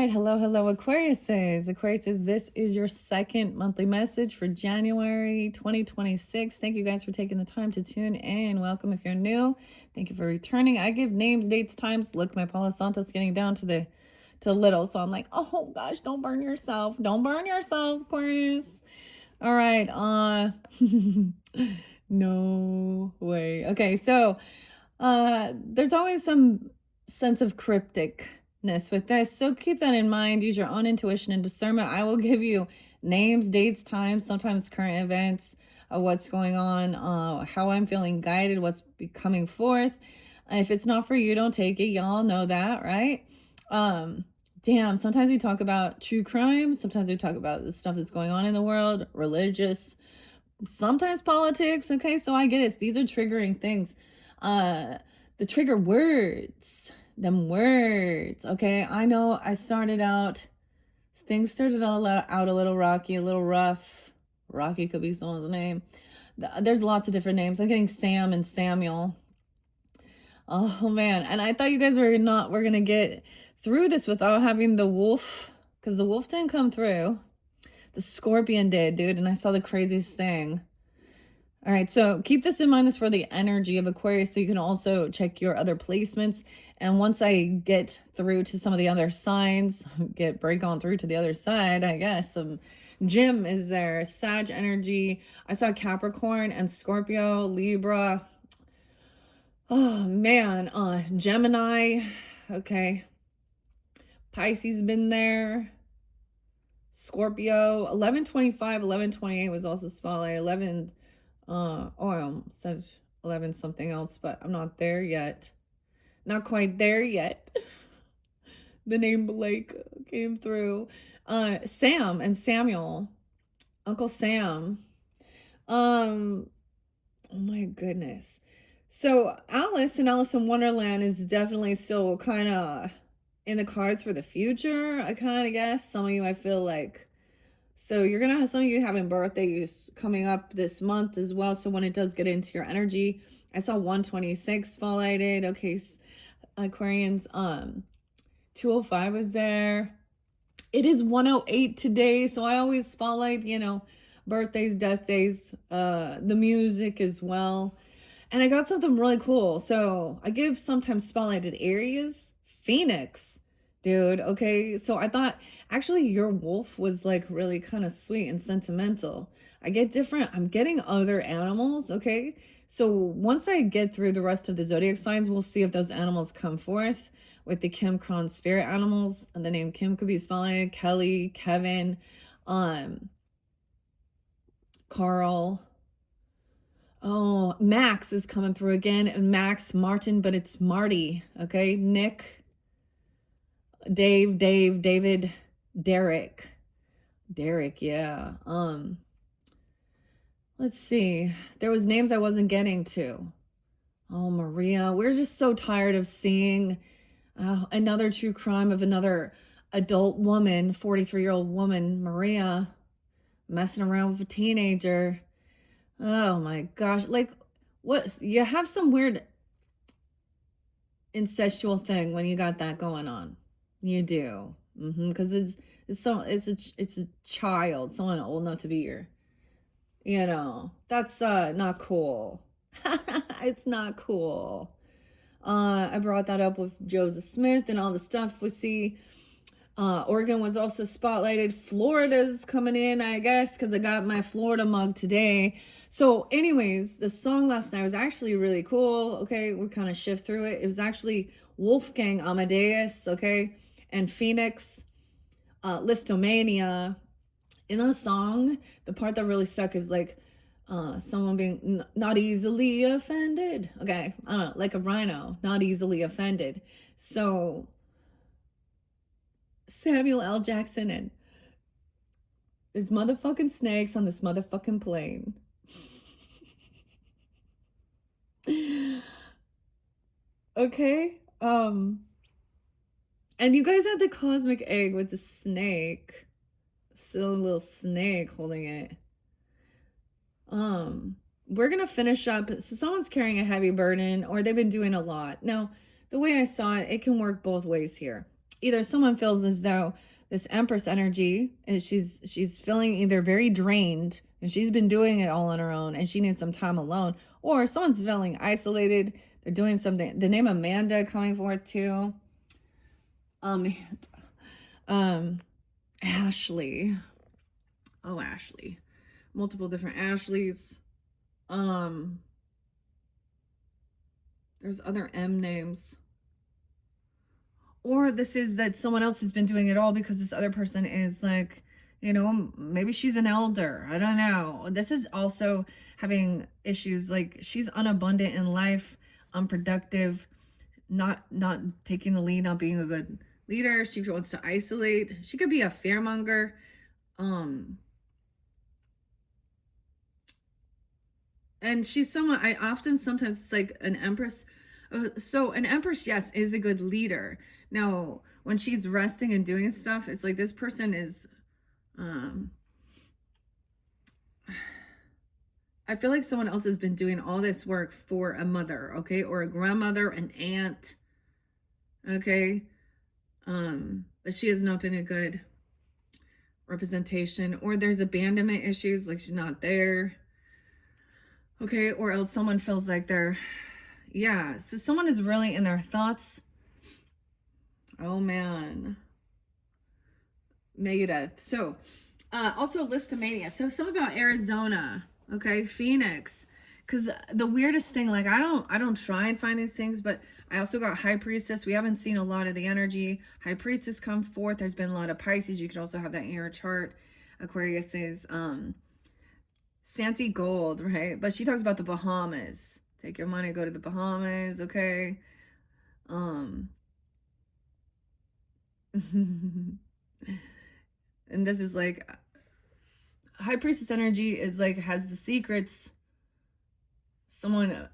right. Hello, Aquariuses. Aquariuses, this is your second monthly message for January 2026. Thank you guys for taking the time to tune in. Welcome if you're new. Thank you for returning. I give names, dates, times. Look, my Palo Santo's getting down to little. So I'm like, oh gosh, don't burn yourself. Don't burn yourself, Aquarius. All right. No way. Okay, so there's always some sense of crypticness with this, so keep that in mind. Use your own intuition and discernment. I will give you names, dates, times, sometimes current events of what's going on, how I'm feeling guided, what's coming forth. If it's not for you, don't take it. Y'all know that, right? Damn, sometimes we talk about true crime, sometimes we talk about the stuff that's going on in the world, religious, sometimes politics. Okay, so I get it. These are triggering things. The trigger words, them words. Okay, I know things started out a little rocky, a little rough. Rocky could be someone's name. There's lots of different names. I'm getting Sam and Samuel. Oh man, and I thought you guys were gonna get through this without having the wolf, because the wolf didn't come through. The scorpion did, dude, and I saw the craziest thing. All right, so keep this in mind. This for the energy of Aquarius, so you can also check your other placements. And once I get through to some of the other signs, break on through to the other side, I guess. Jim is there, Sag energy. I saw Capricorn and Scorpio, Libra. Oh man, Gemini. Okay. Pisces been there. Scorpio, 1125, 1128 was also spotlight. 11 I said 11 something else, but I'm not there yet. Not quite there yet. The name Blake came through. Sam and Samuel. Uncle Sam. Oh my goodness. So Alice in Wonderland is definitely still kind of in the cards for the future, I kind of guess. Some of you, I feel like, so you're gonna have some of you having birthdays coming up this month as well. So when it does get into your energy, I saw 126 spotlighted. Okay, Aquarians, 205 was there. It is 108 today, so I always spotlight, birthdays, death days, the music as well. And I got something really cool. So I give sometimes spotlighted areas. Phoenix, dude. Okay, so I thought actually your wolf was like really kind of sweet and sentimental. I'm getting other animals. Okay, so once I get through the rest of the zodiac signs, we'll see if those animals come forth with the Kim Kron spirit animals. And the name Kim could be spotlighted. Kelly, Kevin, Carl. Oh, Max is coming through again. And Max, Martin, but it's Marty. Okay, Nick, David, Derek, yeah. Let's see. There was names I wasn't getting to. Oh, Maria. We're just so tired of seeing another true crime of another adult woman, 43-year-old woman, Maria, messing around with a teenager. Oh my gosh. Like, what? You have some weird incestual thing when you got that going on. You do. Because it's a child, someone old enough to be your, that's not cool. It's not cool. I brought that up with Joseph Smith and all the stuff we see. Oregon was also spotlighted. Florida's coming in, I guess, because I got my Florida mug today. So anyways, the song last night was actually really cool. Okay, we kind of shift through it. It was actually Wolfgang Amadeus, okay, and Phoenix, Listomania. In the song, the part that really stuck is like someone being not easily offended. Okay, I don't know, like a rhino, not easily offended. So Samuel L. Jackson and his motherfucking snakes on this motherfucking plane. Okay, and you guys had the cosmic egg with the snake, still a little snake holding it. We're gonna finish up. So someone's carrying a heavy burden, or they've been doing a lot. Now, the way I saw it, it can work both ways here. either someone feels as though this Empress energy is she's feeling either very drained and she's been doing it all on her own and she needs some time alone, or someone's feeling isolated. They're doing something. The name Amanda coming forth too. Um, Ashley. Oh, Ashley. Multiple different Ashleys. There's other M names. Or this is that someone else has been doing it all because this other person is like, you know, maybe she's an elder. I don't know. This is also having issues like she's unabundant in life, unproductive, not taking the lead, not being a good leader. She wants to isolate. She could be a fearmonger. And she's someone I often sometimes it's like an empress. So an empress, yes, is a good leader. Now, when she's resting and doing stuff, it's like this person is I feel like someone else has been doing all this work for a mother, okay, or a grandmother, an aunt, okay, but she has not been a good representation, or there's abandonment issues, like she's not there, okay, or else someone feels like they're, yeah, so someone is really in their thoughts. Oh man, Megadeth. So also Listomania. So something about Arizona, okay, Phoenix, because the weirdest thing, like I don't try and find these things, but I also got Highpriestess. We haven't seen a lot of the energy. Highpriestess come forth. There's been a lot of Pisces. You could also have that in your chart. Aquarius is Santi Gold, right? But she talks about the Bahamas. Take your money, go to the Bahamas, okay? And this is like Highpriestess energy is like has the secrets. Someone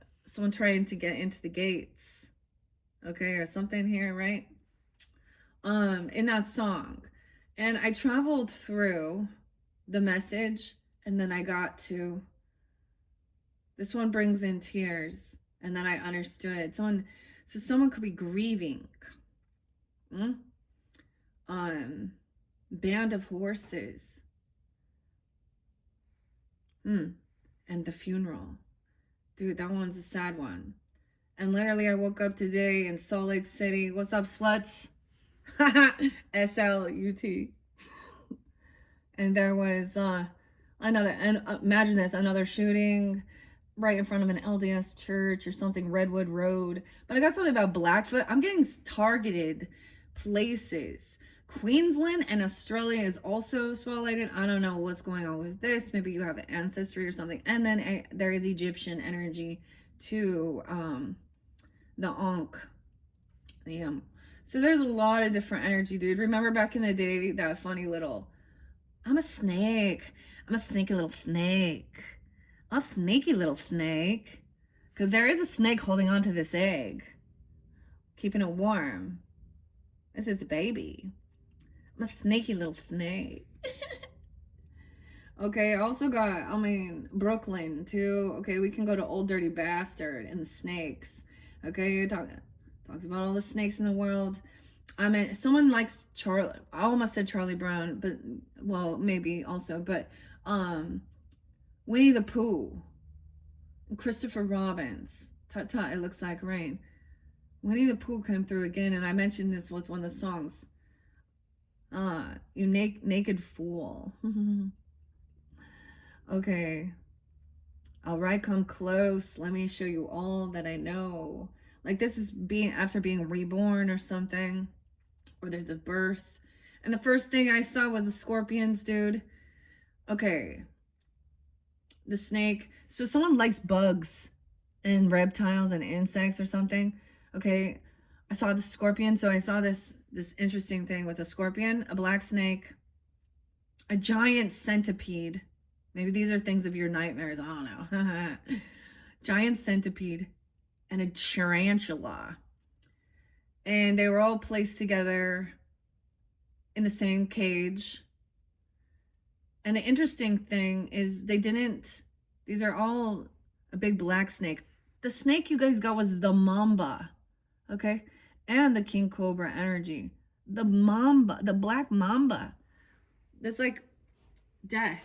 trying to get into the gates, okay, or something here, right? In that song. And I traveled through the message and then I got to this one brings in tears, and then I understood someone could be grieving. Band of horses. And the funeral. Dude, that one's a sad one. And literally I woke up today in Salt Lake City. What's up, sluts? SLUT. And there was imagine this, another shooting right in front of an LDS church or something, Redwood Road. But I got something about Blackfoot. I'm getting targeted places. Queensland and Australia is also spotlighted. I don't know what's going on with this. Maybe you have an ancestry or something. And then there is Egyptian energy to the Ankh. So there's a lot of different energy, dude. Remember back in the day, that funny little, I'm a snake. I'm a snaky little snake. I'm a snaky little snake. Because there is a snake holding on to this egg. Keeping it warm. This is a baby. I'm a snaky little snake. Okay, I also got, Brooklyn too. Okay, we can go to Old Dirty Bastard and the snakes. Okay, talks about all the snakes in the world. Someone likes Charlie. I almost said Charlie Brown, but, well, maybe also. But, Winnie the Pooh. Christopher Robbins. Tut tut, it looks like rain. Winnie the Pooh came through again, and I mentioned this with one of the songs. You naked fool. Okay. All right, come close. Let me show you all that I know. Like this is after being reborn or something. Or there's a birth. And the first thing I saw was the scorpions, dude. Okay. The snake. So someone likes bugs and reptiles and insects or something. Okay. I saw the scorpion. So I saw this interesting thing with a scorpion, a black snake, a giant centipede. Maybe these are things of your nightmares. I don't know. Giant centipede and a tarantula. And they were all placed together in the same cage. And the interesting thing is these are all a big black snake. The snake you guys got was the mamba. Okay? And the king cobra energy. The mamba, the black mamba. That's like death.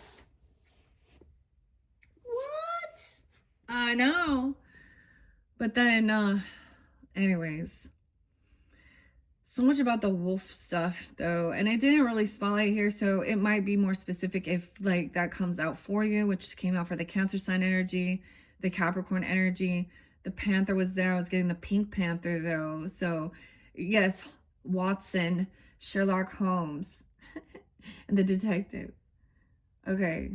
What? I know. But then, anyways, so much about the wolf stuff though, and it didn't really spotlight here, so it might be more specific if like that comes out for you, which came out for the Cancer sign energy, the Capricorn energy. The Panther was there. I was getting the Pink Panther though, so yes, Watson, Sherlock Holmes, and the detective. Okay,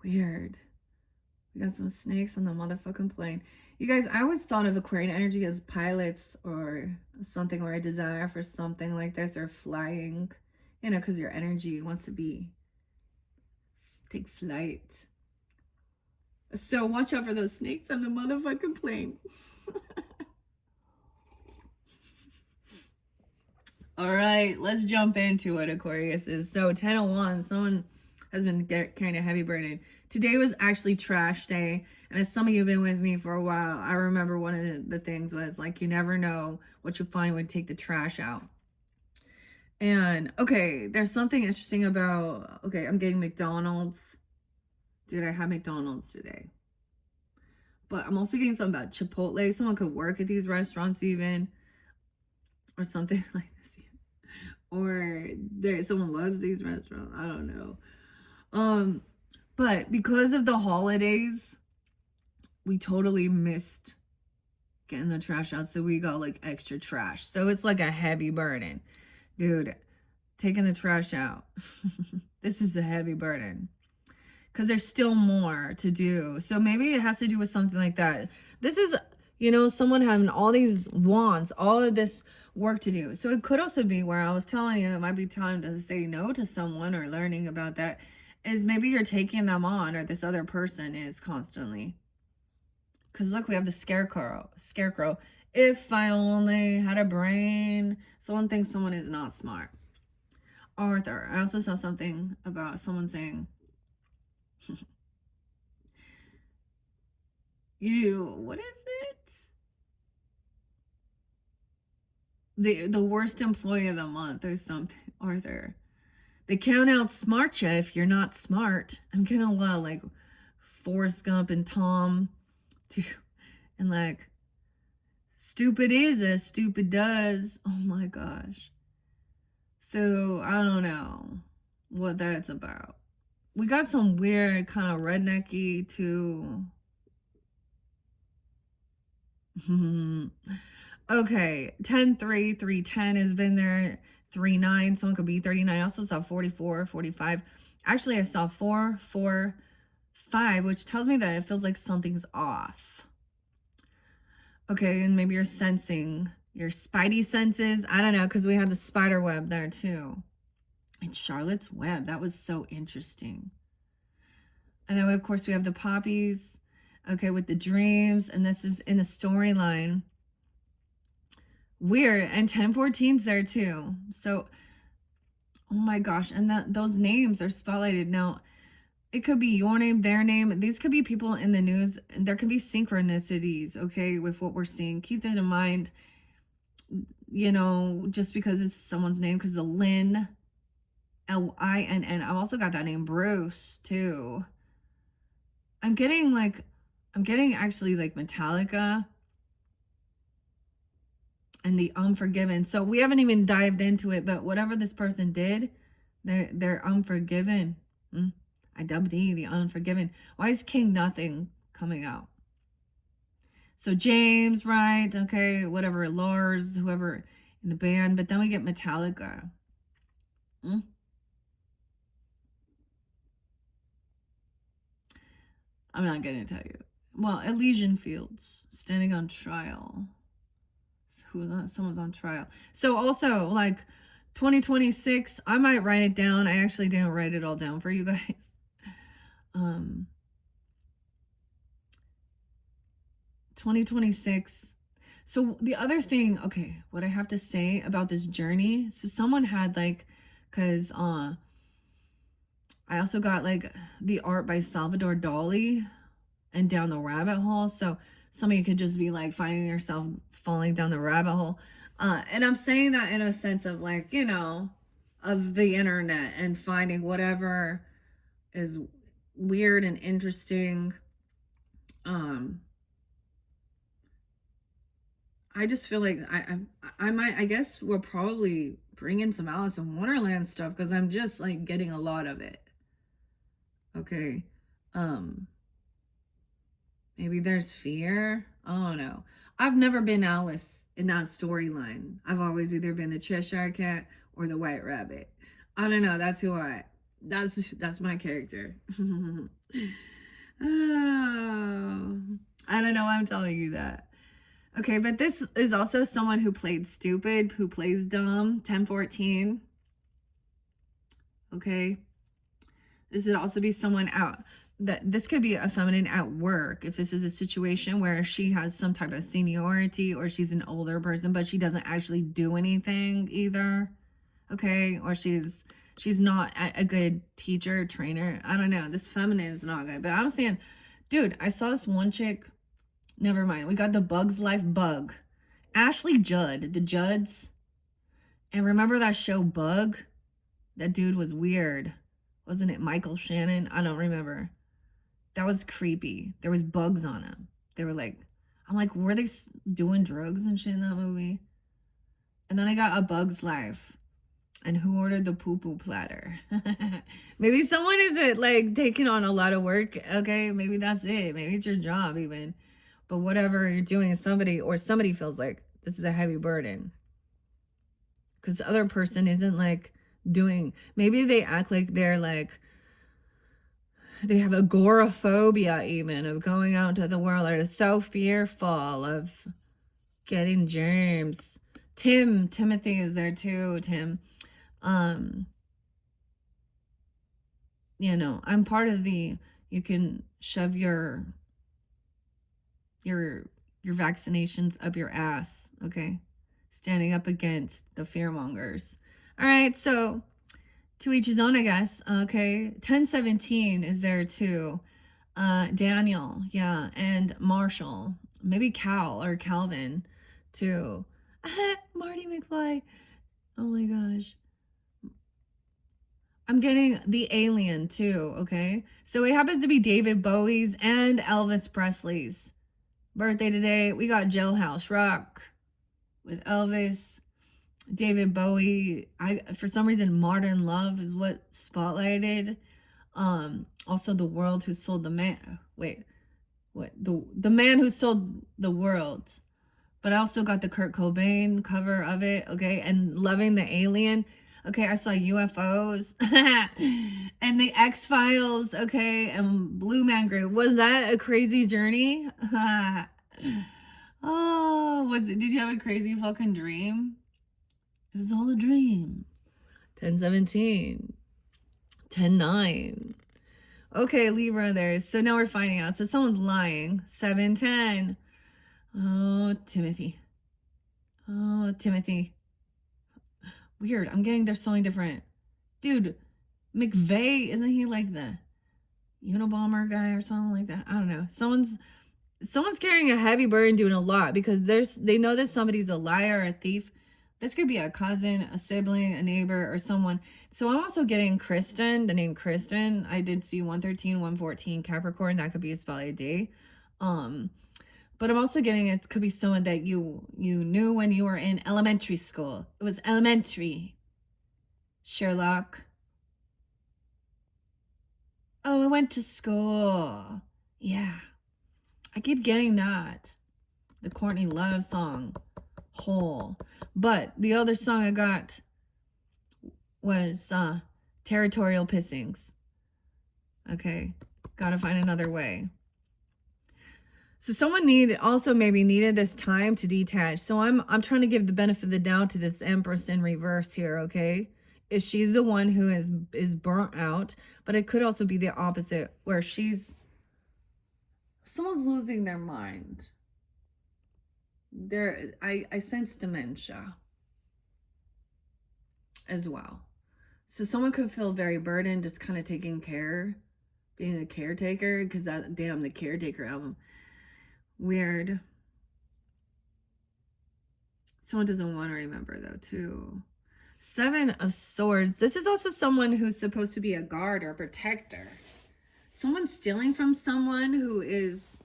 weird. We got some snakes on the motherfucking plane. You guys, I always thought of Aquarian energy as pilots or something, or a desire for something like this, or flying, you know, because your energy wants to take flight. So watch out for those snakes on the motherfucking plane. All right, let's jump into it, Aquarius is. So 10:01, someone has been kind of heavy burden. Today was actually trash day, and as some of you have been with me for a while, I remember one of the things was like, you never know what you find when you take the trash out. And okay, there's something interesting about, okay, I'm getting McDonald's. Dude, I had McDonald's today. But I'm also getting something about Chipotle. Someone could work at these restaurants even, or something like this. Or someone loves these restaurants. I don't know. But because of the holidays, we totally missed getting the trash out, so we got like extra trash. So it's like a heavy burden. Dude, taking the trash out. This is a heavy burden. Because there's still more to do. So maybe it has to do with something like that. This is, you know, someone having all these wants, all of this work to do. So it could also be where I was telling you it might be time to say no to someone, or learning about that, is maybe you're taking them on, or this other person is constantly. Because look, we have the scarecrow. If I only had a brain. Someone thinks someone is not smart. Arthur. I also saw something about someone saying, what is it? The worst employee of the month or something, Arthur. They can't outsmart you if you're not smart. I'm getting a lot of like Forrest Gump and Tom too. And like, stupid is as stupid does. Oh my gosh. So I don't know what that's about. We got some weird kind of rednecky too. Okay, 10-3, 3-10 has been there. 3-9, someone could be 39. I also saw 44, 45. Actually, I saw 4-4-5, which tells me that it feels like something's off. Okay, and maybe you're sensing your spidey senses. I don't know, because we had the spider web there too. And Charlotte's Web, that was so interesting. And then, of course, we have the poppies, okay, with the dreams. And this is in the storyline. Weird. And 1014's there too. So, oh my gosh. And those names are spotlighted. Now, it could be your name, their name. These could be people in the news. There can be synchronicities, okay, with what we're seeing. Keep that in mind, you know, just because it's someone's name, because the Lynn, Linn. I've also got that name Bruce too. I'm getting actually like Metallica and the Unforgiven. So we haven't even dived into it, but whatever this person did, they're unforgiven. I dubbed the Unforgiven. Why is King Nothing coming out? So James, right? Okay, whatever, Lars, whoever in the band. But then we get Metallica. I'm not going to tell you. Well, Elysian Fields, standing on trial. Someone's on trial. So also, like, 2026, I might write it down. I actually didn't write it all down for you guys. 2026. So the other thing, okay, what I have to say about this journey. So someone had like, because I also got like the art by Salvador Dali and Down the Rabbit Hole. So Some of you could just be like finding yourself falling down the rabbit hole. And I'm saying that in a sense of like, you know, of the internet and finding whatever is weird and interesting. I just feel like I guess we'll probably bring in some Alice in Wonderland stuff because I'm just like getting a lot of it. Okay. Maybe there's fear. Oh no. I've never been Alice in that storyline. I've always either been the Cheshire Cat or the White Rabbit. I don't know. That's my character. Oh, I don't know why I'm telling you that. Okay, but this is also someone who played stupid, who plays dumb, 1014. Okay. This would also be someone out that this could be a feminine at work. If this is a situation where she has some type of seniority or she's an older person, but she doesn't actually do anything either. Okay. Or she's not a good teacher, trainer. I don't know. This feminine is not good, but I'm saying, dude, I saw this one chick. Never mind. We got the Bugs Life bug. Ashley Judd, the Judds. And remember that show Bug? That dude was weird. Wasn't it Michael Shannon? I don't remember. That was creepy. There was bugs on him. They were like, I'm like, were they doing drugs and shit in that movie? And then I got A Bug's Life. And who ordered the poo-poo platter? Maybe someone isn't like taking on a lot of work. Okay, maybe that's it. Maybe it's your job even. But whatever you're doing, somebody feels like this is a heavy burden. Because the other person isn't like doing, maybe they act like they're like, they have agoraphobia even of going out into the world. They're so fearful of getting germs. Timothy is there too, Tim. You know, I'm part of the, you can shove your vaccinations up your ass, okay? Standing up against the fearmongers. All right, so to each his own, I guess. Okay, 1017 is there too. Daniel, yeah, and Marshall, maybe Cal or Calvin too. Marty McFly. Oh my gosh. I'm getting the alien too, okay? So it happens to be David Bowie's and Elvis Presley's birthday today. We got Jailhouse Rock with Elvis. David Bowie, for some reason Modern Love is what spotlighted. Also The World Who Sold the Man. Wait, what? The Man Who Sold the World. But I also got the Kurt Cobain cover of it, okay? And Loving the Alien. Okay, I saw UFOs and the X-Files, okay, and Blue Man Group. Was that a crazy journey? Oh, did you have a crazy fucking dream? It was all a dream. 1017. 10-9. Okay, Libra there. So now we're finding out. So someone's lying. 7-10. Oh, Timothy. Oh, Timothy. Weird. I'm getting there's so many different. Dude, McVeigh, isn't he like the Unabomber guy or something like that? I don't know. Someone's carrying a heavy burden doing a lot because they know that somebody's a liar or a thief. This could be a cousin, a sibling, a neighbor, or someone. So I'm also getting Kristen, the name Kristen. I did see 113, 114 Capricorn. That could be a spell day. But I'm also getting it could be someone that you knew when you were in elementary school. It was elementary. Sherlock. Oh, I went to school. Yeah. I keep getting that. The Courtney Love song. Whole. But the other song I got was Territorial Pissings. Okay. Gotta find another way. So someone maybe needed this time to detach. So I'm trying to give the benefit of the doubt to this Empress in reverse here, okay? If she's the one who is burnt out, but it could also be the opposite where someone's losing their mind. I sense dementia as well. So someone could feel very burdened, just kind of taking care, being a caretaker, because the Caretaker album. Weird. Someone doesn't want to remember though, too. 7 of Swords. This is also someone who's supposed to be a guard or a protector. Someone stealing from someone who is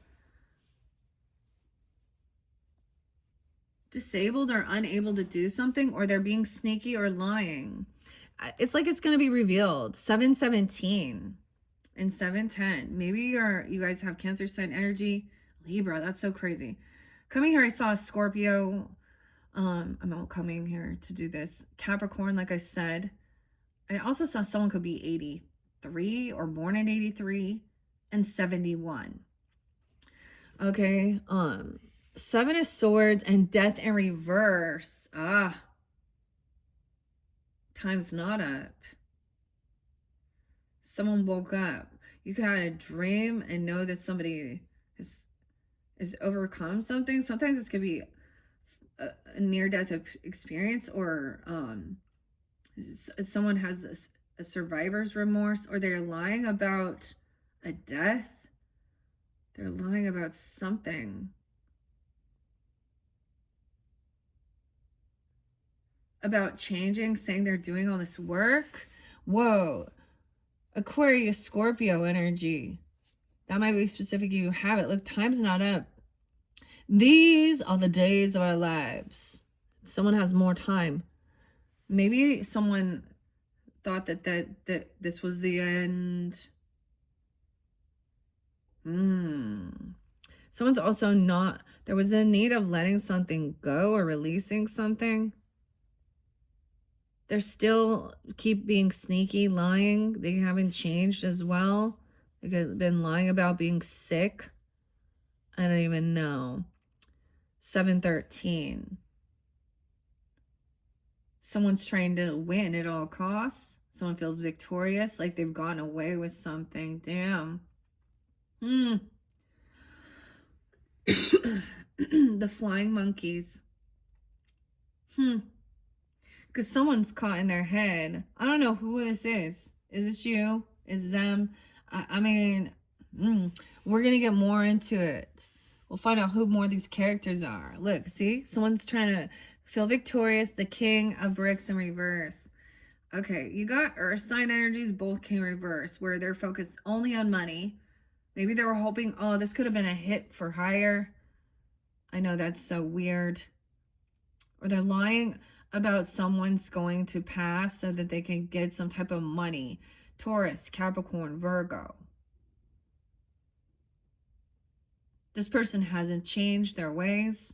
disabled or unable to do something, or they're being sneaky or lying. It's like it's going to be revealed. 717 and 710. Maybe you guys have Cancer sign energy. Libra, that's so crazy. Coming here, I saw a Scorpio. I'm not coming here to do this. Capricorn, like I said. I also saw someone could be 83 or born in 83 and 71. Okay. 7 of Swords and Death in reverse. Time's not up. Someone woke up. You could have a dream and know that somebody is overcome something. Sometimes this could be a near-death experience, or someone has a survivor's remorse, or they're lying about a death. They're lying about something. About changing, saying they're doing all this work. Whoa. Aquarius, Scorpio energy. That might be specific. You have it. Look, time's not up. These are the days of our lives. Someone has more time. Maybe someone thought that this was the end. Someone's also not. There was a need of letting something go or releasing something. They're still keep being sneaky, lying. They haven't changed as well. They've been lying about being sick. I don't even know. 713. Someone's trying to win at all costs. Someone feels victorious, like they've gotten away with something. Damn. The flying monkeys. Because someone's caught in their head. I don't know who this is. Is this you? Is them? I mean, we're going to get more into it. We'll find out who more of these characters are. Look, see? Someone's trying to feel victorious. The King of Bricks in reverse. Okay, you got Earth sign energies, both came reverse, where they're focused only on money. Maybe they were hoping, oh, this could have been a hit for hire. I know that's so weird. Or they're lying about someone's going to pass so that they can get some type of money. Taurus, Capricorn, Virgo. This person hasn't changed their ways.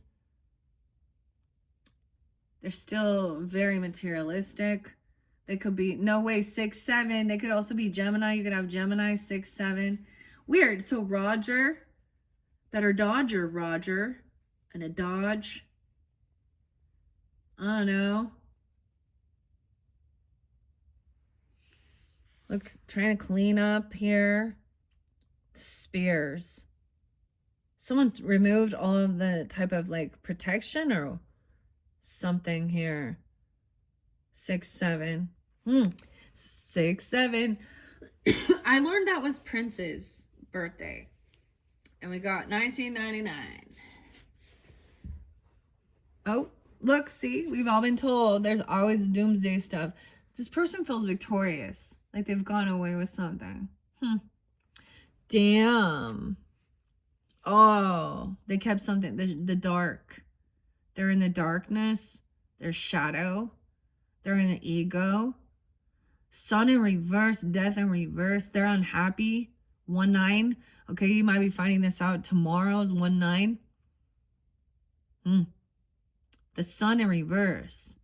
They're still very materialistic. They could be, no way, 6, 7. They could also be Gemini. You could have Gemini, 6, 7. Weird. So Roger, better Dodger, Roger, and a Dodge. I don't know. Look, trying to clean up here. Spears. Someone removed all of the type of like protection or something here. 6, 7. 6, 7. I learned that was Prince's birthday. And we got 1999. Oh, look, see, we've all been told there's always doomsday stuff. This person feels victorious, like they've gone away with something. Damn. Oh, they kept something, the dark. They're in the darkness. They're shadow. They're in the ego. Sun in reverse, death in reverse. They're unhappy. 1-9. Okay, you might be finding this out tomorrow's 1-9. The sun in reverse.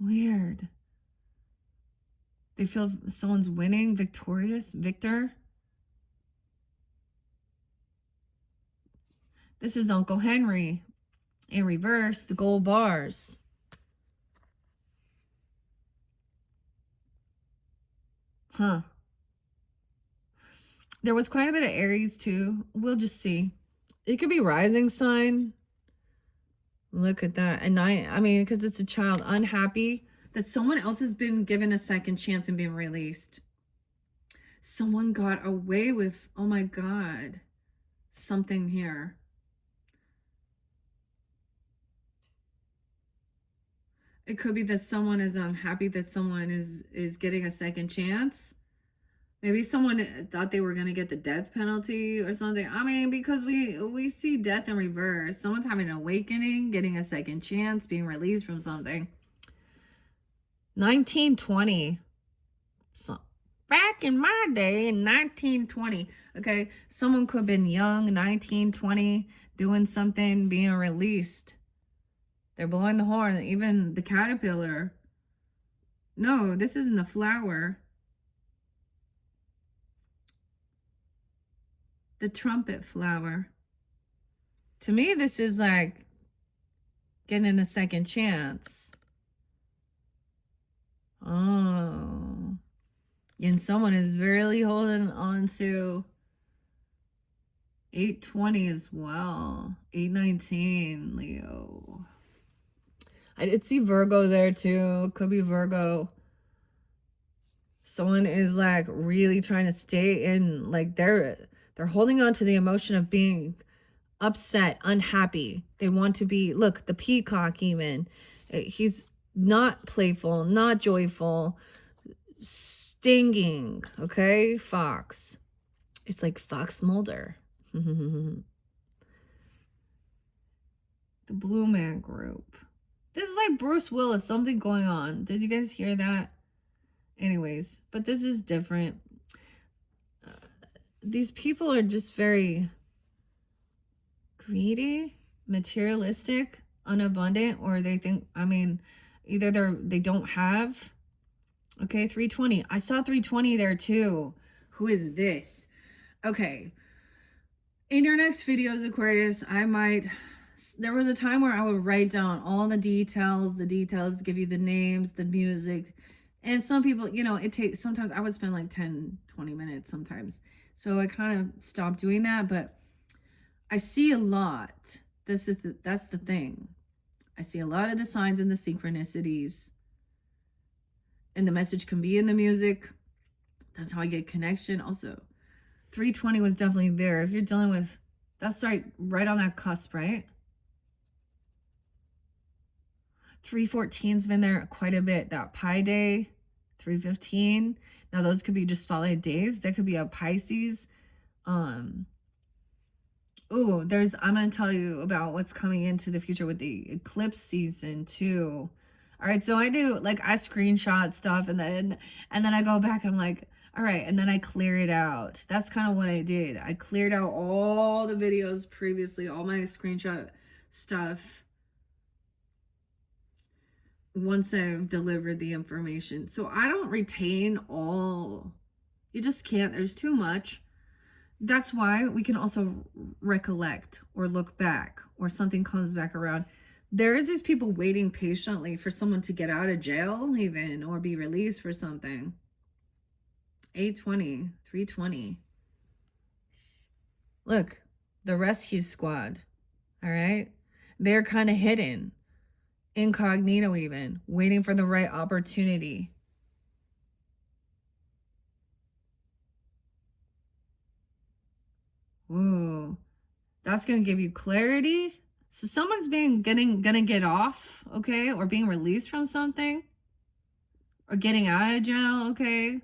Weird. They feel someone's winning, victorious, victor. This is Uncle Henry. In reverse, the gold bars. There was quite a bit of Aries too. We'll just see. It could be rising sign. Look at that. And I mean, because it's a child, unhappy that someone else has been given a second chance and been released. Someone got away with, oh my God, something here. It could be that someone is unhappy that someone is getting a second chance. Maybe someone thought they were going to get the death penalty or something. I mean, because we see death in reverse. Someone's having an awakening, getting a second chance, being released from something. 1920. So, back in my day, in 1920. Okay, someone could have been young, 1920, doing something, being released. They're blowing the horn. Even the caterpillar. No, this isn't a flower. The trumpet flower. To me, this is like getting a second chance. Oh. And someone is really holding on to 820 as well. 819, Leo. I did see Virgo there too. Could be Virgo. Someone is like really trying to stay in, like they're holding on to the emotion of being upset, unhappy. They want to be, look, the peacock even. He's not playful, not joyful, stinging, okay? Fox. It's like Fox Mulder. The Blue Man Group. This is like Bruce Willis, something going on. Did you guys hear that? Anyways, but this is different. These people are just very greedy, materialistic, unabundant, or they think, I mean, either they don't have. Okay, 320. I saw 320 there too. Who is this? Okay. In your next videos, Aquarius, there was a time where I would write down all the details, give you the names, the music. And some people, you know, sometimes I would spend like 10, 20 minutes sometimes. So I kind of stopped doing that, but I see a lot. That's the thing. I see a lot of the signs and the synchronicities. And the message can be in the music. That's how I get connection. Also, 320 was definitely there. If you're dealing with, that's right on that cusp, right? 314's been there quite a bit. That Pi Day, 315. Now those could be just spotlight days. That could be a Pisces. I'm going to tell you about what's coming into the future with the eclipse season too. All right, so I screenshot stuff and then I go back and I'm like, all right, and then I clear it out. That's kind of what I did. I cleared out all the videos previously, all my screenshot stuff once I've delivered the information. So I don't retain all. You just can't. There's too much. That's why we can also recollect or look back or something comes back around. There is these people waiting patiently for someone to get out of jail even or be released for something. 820, 320. Look, the rescue squad. All right. They're kind of hidden, incognito even, waiting for the right opportunity. Ooh, that's going to give you clarity. So someone's gonna get off, okay? Or being released from something. Or getting out of jail, okay?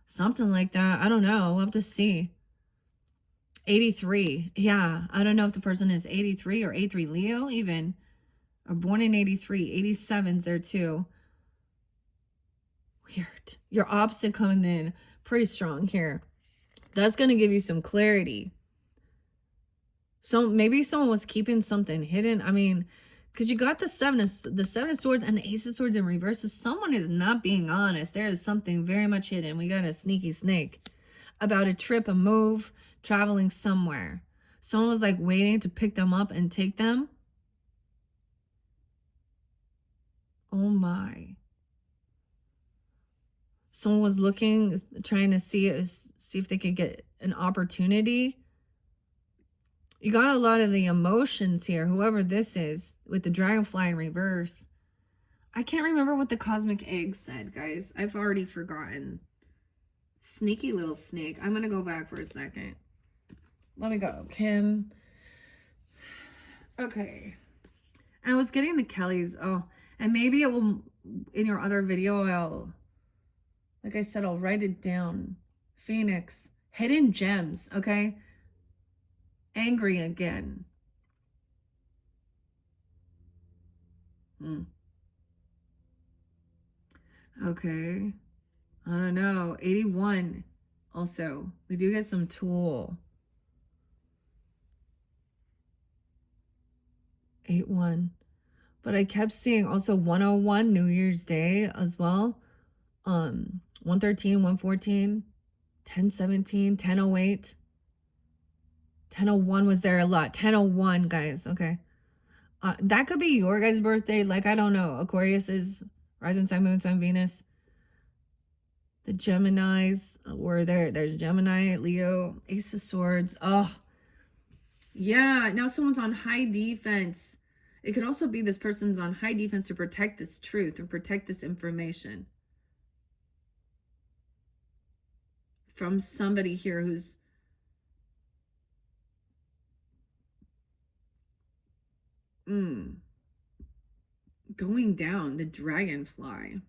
Something like that. I don't know. We'll have to see. 83. Yeah, I don't know if the person is 83 or 83 Leo even. Or born in 83. 87's there too. Weird. Your opposite coming in pretty strong here. That's going to give you some clarity. So maybe someone was keeping something hidden. I mean, because you got the seven of swords and the ace of swords in reverse. So someone is not being honest. There is something very much hidden. We got a sneaky snake about a trip, a move, traveling somewhere. Someone was like waiting to pick them up and take them. Oh my. Someone was looking, trying to see if they could get an opportunity. You got a lot of the emotions here, whoever this is, with the dragonfly in reverse. I can't remember what the cosmic egg said, guys. I've already forgotten. Sneaky little snake. I'm going to go back for a second. Let me go. Kim. Okay. And I was getting the Kellys. Oh, and maybe it will, in your other video, like I said, I'll write it down. Phoenix. Hidden gems. Okay. Angry again. Okay. I don't know. 81. Also, we do get some Tool. 81. But I kept seeing also 101 New Year's Day as well. 113, 114, 1017, 1008. 1001 was there a lot. 1001, guys. Okay. That could be your guys' birthday. Like, I don't know. Aquarius is rising sign, moon sign, Venus. The Geminis were there. There's Gemini, Leo, Ace of Swords. Oh, yeah. Now someone's on high defense. It could also be this person's on high defense to protect this truth or protect this information from somebody here who's going down. The dragonfly.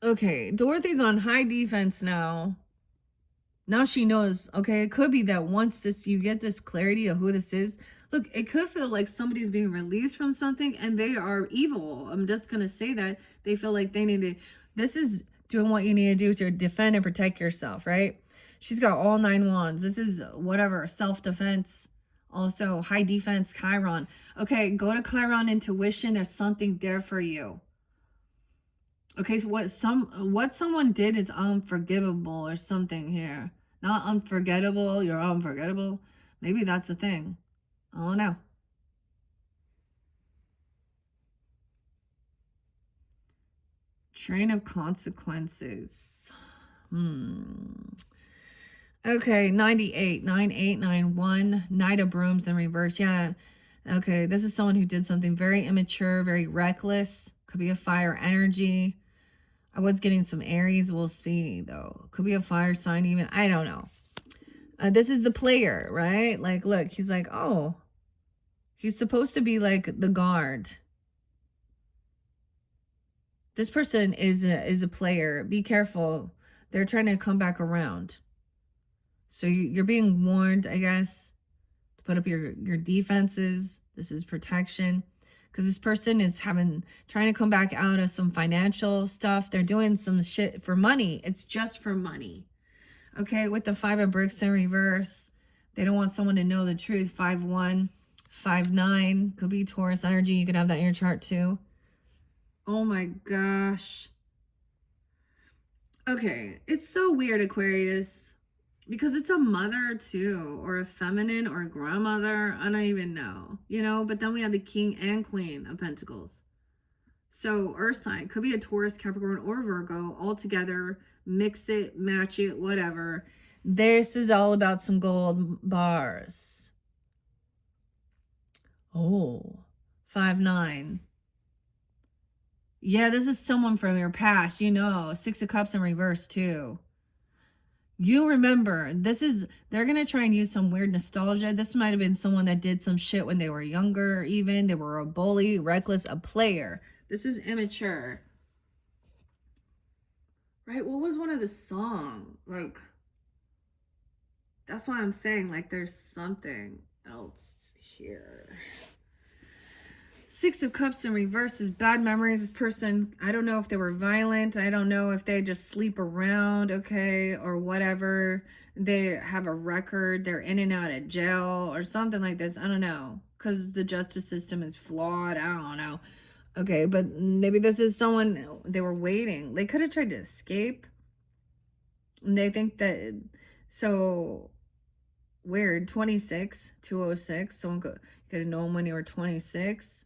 Okay, Dorothy's on high defense now. Now she knows, okay, it could be that once you get this clarity of who this is, look, it could feel like somebody's being released from something and they are evil. I'm just going to say that. They feel like they need to, this is doing what you need to do to defend and protect yourself, right? She's got all 9 wands. This is whatever, self-defense, also high defense, Chiron. Okay, go to Chiron intuition. There's something there for you. Okay, so what someone did is unforgivable or something here. Not unforgettable, you're unforgettable. Maybe that's the thing. I don't know. Train of consequences. Okay, 98, 9891, Knight of Brooms in reverse. Yeah. Okay, this is someone who did something very immature, very reckless. Could be a fire energy. I was getting some Aries. We'll see, though. Could be a fire sign even. I don't know. This is the player, right? Like, look, he's like, oh. He's supposed to be like the guard. This person is a player. Be careful. They're trying to come back around. So you're being warned, I guess, to put up your defenses. This is protection. Because this person is trying to come back out of some financial stuff. They're doing some shit for money. It's just for money. Okay, with the 5 of bricks in reverse. They don't want someone to know the truth. 5-1, 5-9. Could be Taurus energy. You could have that in your chart too. Oh my gosh. Okay, it's so weird, Aquarius. Because it's a mother too, or a feminine or a grandmother. I don't even know, you know, but then we have the King and Queen of Pentacles. So Earth sign could be a Taurus, Capricorn, or Virgo all together. Mix it, match it, whatever. This is all about some gold bars. Oh, 5-9. Yeah, this is someone from your past, you know. 6 of Cups in reverse too. You remember, they're going to try and use some weird nostalgia. This might have been someone that did some shit when they were younger, even. They were a bully, reckless, a player. This is immature. Right? What was one of the songs? Like, that's why I'm saying, like, there's something else here. 6 of Cups in reverse is bad memories. This person, I don't know if they were violent. I don't know if they just sleep around, okay, or whatever. They have a record. They're in and out of jail or something like this. I don't know, because the justice system is flawed. I don't know. Okay, but maybe this is someone, they were waiting. They could have tried to escape. And they think that, so weird. 26, 206. Someone could have known when you were 26.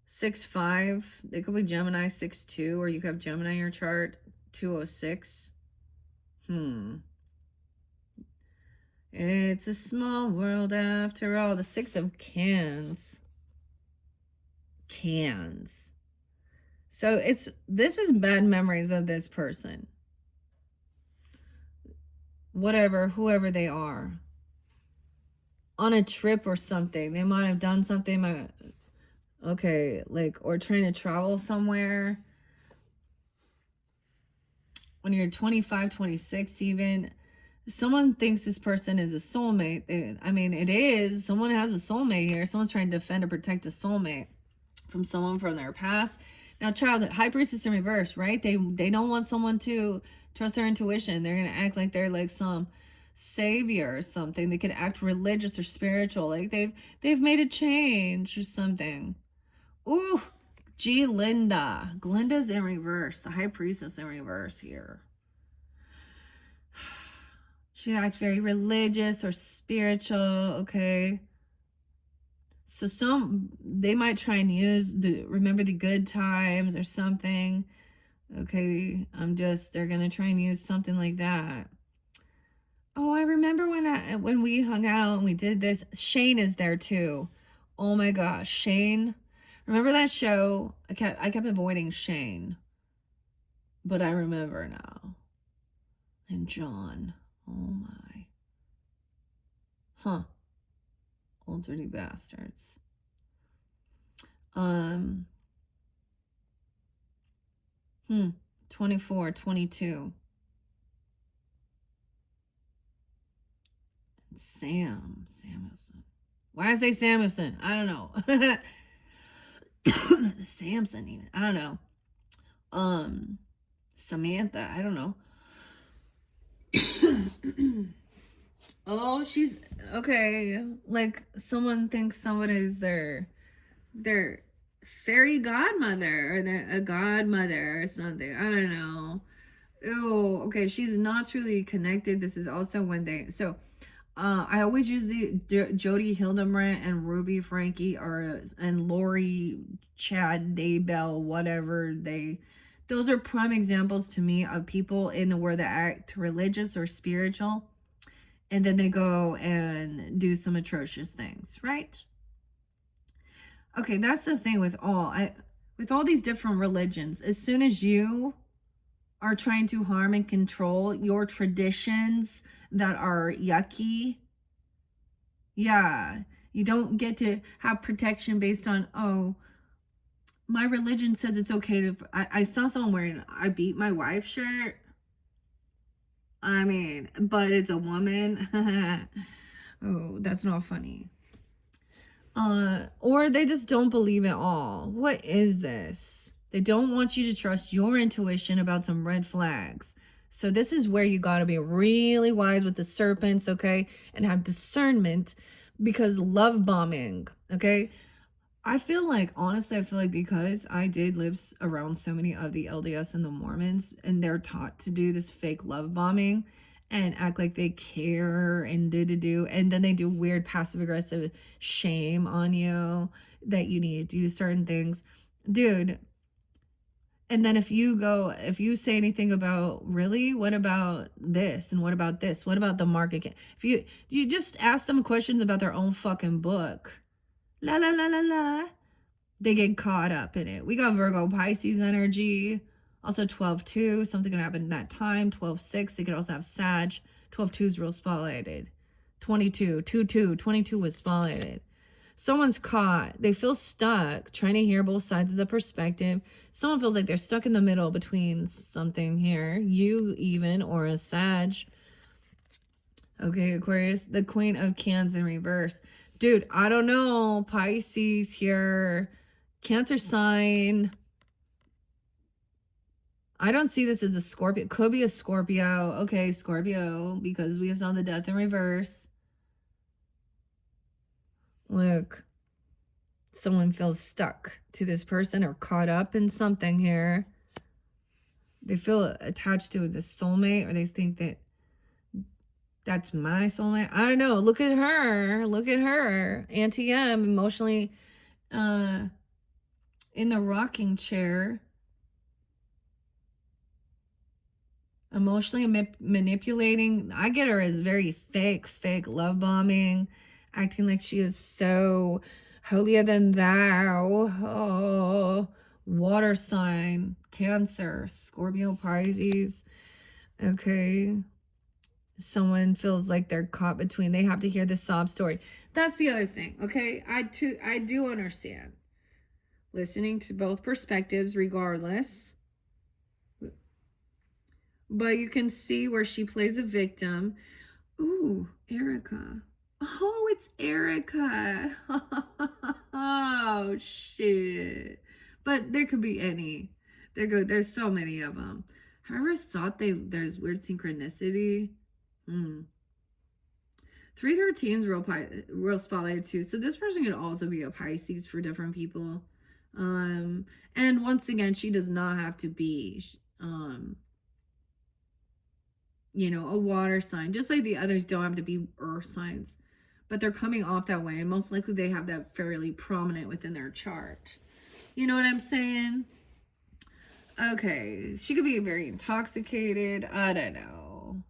6-5, they could be Gemini. 6-2, or you could have Gemini in your chart. 206. It's a small world after all. The 6 of Cans. So this is bad memories of this person. Whatever, whoever they are. On a trip or something. They might have done something, okay, like, or trying to travel somewhere. When you're 25, 26 even, someone thinks this person is a soulmate. I mean, it is. Someone has a soulmate here. Someone's trying to defend or protect a soulmate from someone from their past. Now, childhood, Highpriestess in reverse, right? They don't want someone to trust their intuition. They're going to act like they're like some savior or something. They could act religious or spiritual. Like they've made a change or something. Ooh, Glinda's in reverse. The Highpriestess in reverse here. She acts very religious or spiritual, okay? So they might try and remember the good times or something. Okay, they're gonna try and use something like that. Oh, I remember when we hung out and we did this. Shane is there too. Oh my gosh, Shane. Remember that show? I kept avoiding Shane. But I remember now. And John. Oh my. Huh. Old dirty bastards. 24, 22. Samuelson. Why I say Samuelson? I don't know. Samson even. I don't know. Samantha. I don't know. Oh, she's okay. Like someone thinks somebody's their fairy godmother or a godmother or something. I don't know. Oh, okay. She's not truly connected. This is also when I always use the Jody Hildebrandt and Ruby Frankie and Lori Chad Daybell, whatever those are prime examples to me of people in the world that act religious or spiritual, and then they go and do some atrocious things, right? Okay, that's the thing with all these different religions. As soon as you are trying to harm and control your traditions that are yucky, yeah, you don't get to have protection based on, oh, my religion says it's okay to. I saw someone wearing "I beat my wife" shirt. I mean, but it's a woman. Oh, that's not funny. Or they just don't believe at all. What is this? They don't want you to trust your intuition about some red flags. So this is where you got to be really wise with the serpents, okay? And have discernment, because love bombing, okay? Honestly, I feel like because I did live around so many of the LDS and the Mormons, and they're taught to do this fake love bombing and act like they care and do, and then they do weird passive aggressive shame on you that you need to do certain things, dude. And then if you say anything about, really, what about this and what about this, what about the market, if you just ask them questions about their own fucking book, la la la la la, they get caught up in it. We got Virgo Pisces energy. Also 12-2, something could happen in that time. 12-6, they could also have Sag. 12-2 is real spotlighted. 22, 2-2, 22 was spotlighted. Someone's caught. They feel stuck, trying to hear both sides of the perspective. Someone feels like they're stuck in the middle between something here. You even, or a Sag. Okay, Aquarius. The Queen of Cans in reverse. Dude, I don't know. Pisces here. Cancer sign. I don't see this as a Scorpio. Could be a Scorpio. Okay, Scorpio, because we saw the Death in reverse. Look, someone feels stuck to this person or caught up in something here. They feel attached to the soulmate, or they think that that's my soulmate. I don't know. Look at her. Look at her. Auntie M, emotionally in the rocking chair. Emotionally manipulating. I get her as very fake love bombing, acting like she is so holier than thou. Oh, water sign, Cancer, Scorpio, Pisces. Okay. Someone feels like they're caught between, they have to hear the sob story. That's the other thing. Okay. I do understand listening to both perspectives regardless. But you can see where she plays a victim. Ooh, Erica. Oh, it's Erica. Oh, shit. But there could be any. There's so many of them. Have I ever thought there's weird synchronicity? 313 is real spotlight too. So this person could also be a Pisces for different people. And once again, she does not have to be a water sign, just like the others don't have to be earth signs, but they're coming off that way, and most likely they have that fairly prominent within their chart. You know what I'm saying? Okay, she could be very intoxicated. I don't know.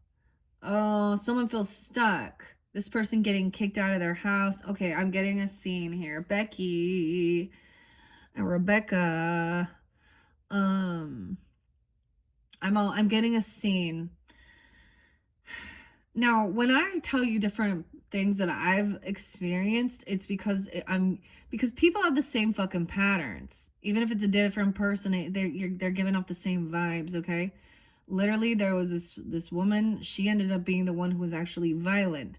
Oh, someone feels stuck. This person getting kicked out of their house. Okay, I'm getting a scene here. Becky and Rebecca. I'm getting a scene. Now, when I tell you different things that I've experienced, it's because people have the same fucking patterns. Even if it's a different person, they're giving off the same vibes, okay? Literally, there was this woman, she ended up being the one who was actually violent.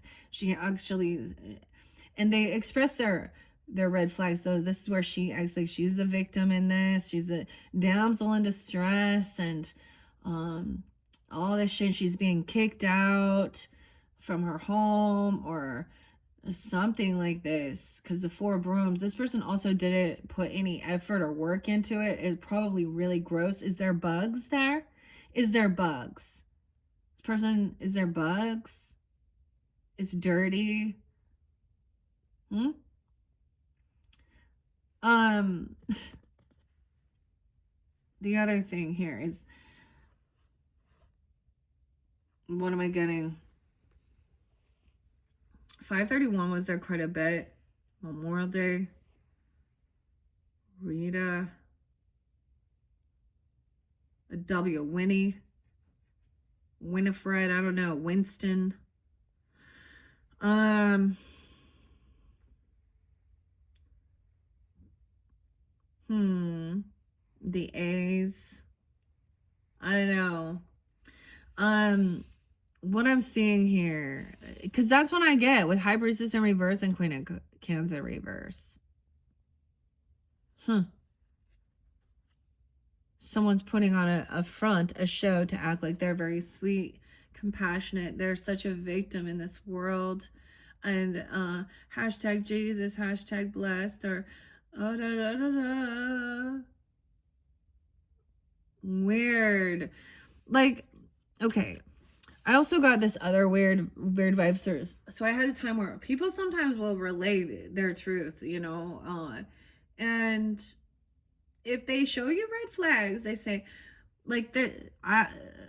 And they expressed their red flags, though. This is where she acts like she's the victim in this. She's a damsel in distress, and all this shit. She's being kicked out from her home or something like this, because the 4 brooms, this person also didn't put any effort or work into it. It's probably really gross. Is there bugs there? Is there bugs? Is there bugs? It's dirty. The other thing here is, what am I getting? 531 was there quite a bit. Memorial Day. Rita. A W. Winnie. Winifred. I don't know. Winston. The A's. I don't know. What I'm seeing here, because that's what I get with Highpriestess in reverse and Queen of Cancer reverse. Someone's putting on a show to act like they're very sweet, compassionate. They're such a victim in this world. And hashtag Jesus, hashtag blessed, or oh, da, da, da, da. Weird. Like, okay. I also got this other weird vibes. So I had a time where people sometimes will relay their truth, and if they show you red flags, they say, like,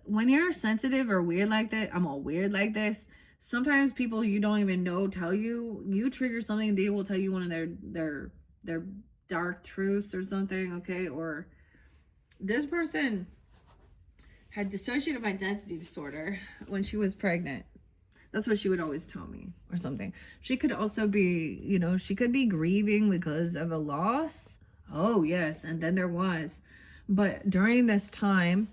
when you're sensitive or weird like that, I'm all weird like this. Sometimes people you don't even know tell you trigger something. They will tell you one of their dark truths or something, okay? Or this person had dissociative identity disorder when she was pregnant. That's what she would always tell me, or something. She could also be, she could be grieving because of a loss. Oh, yes. And then there was. But during this time,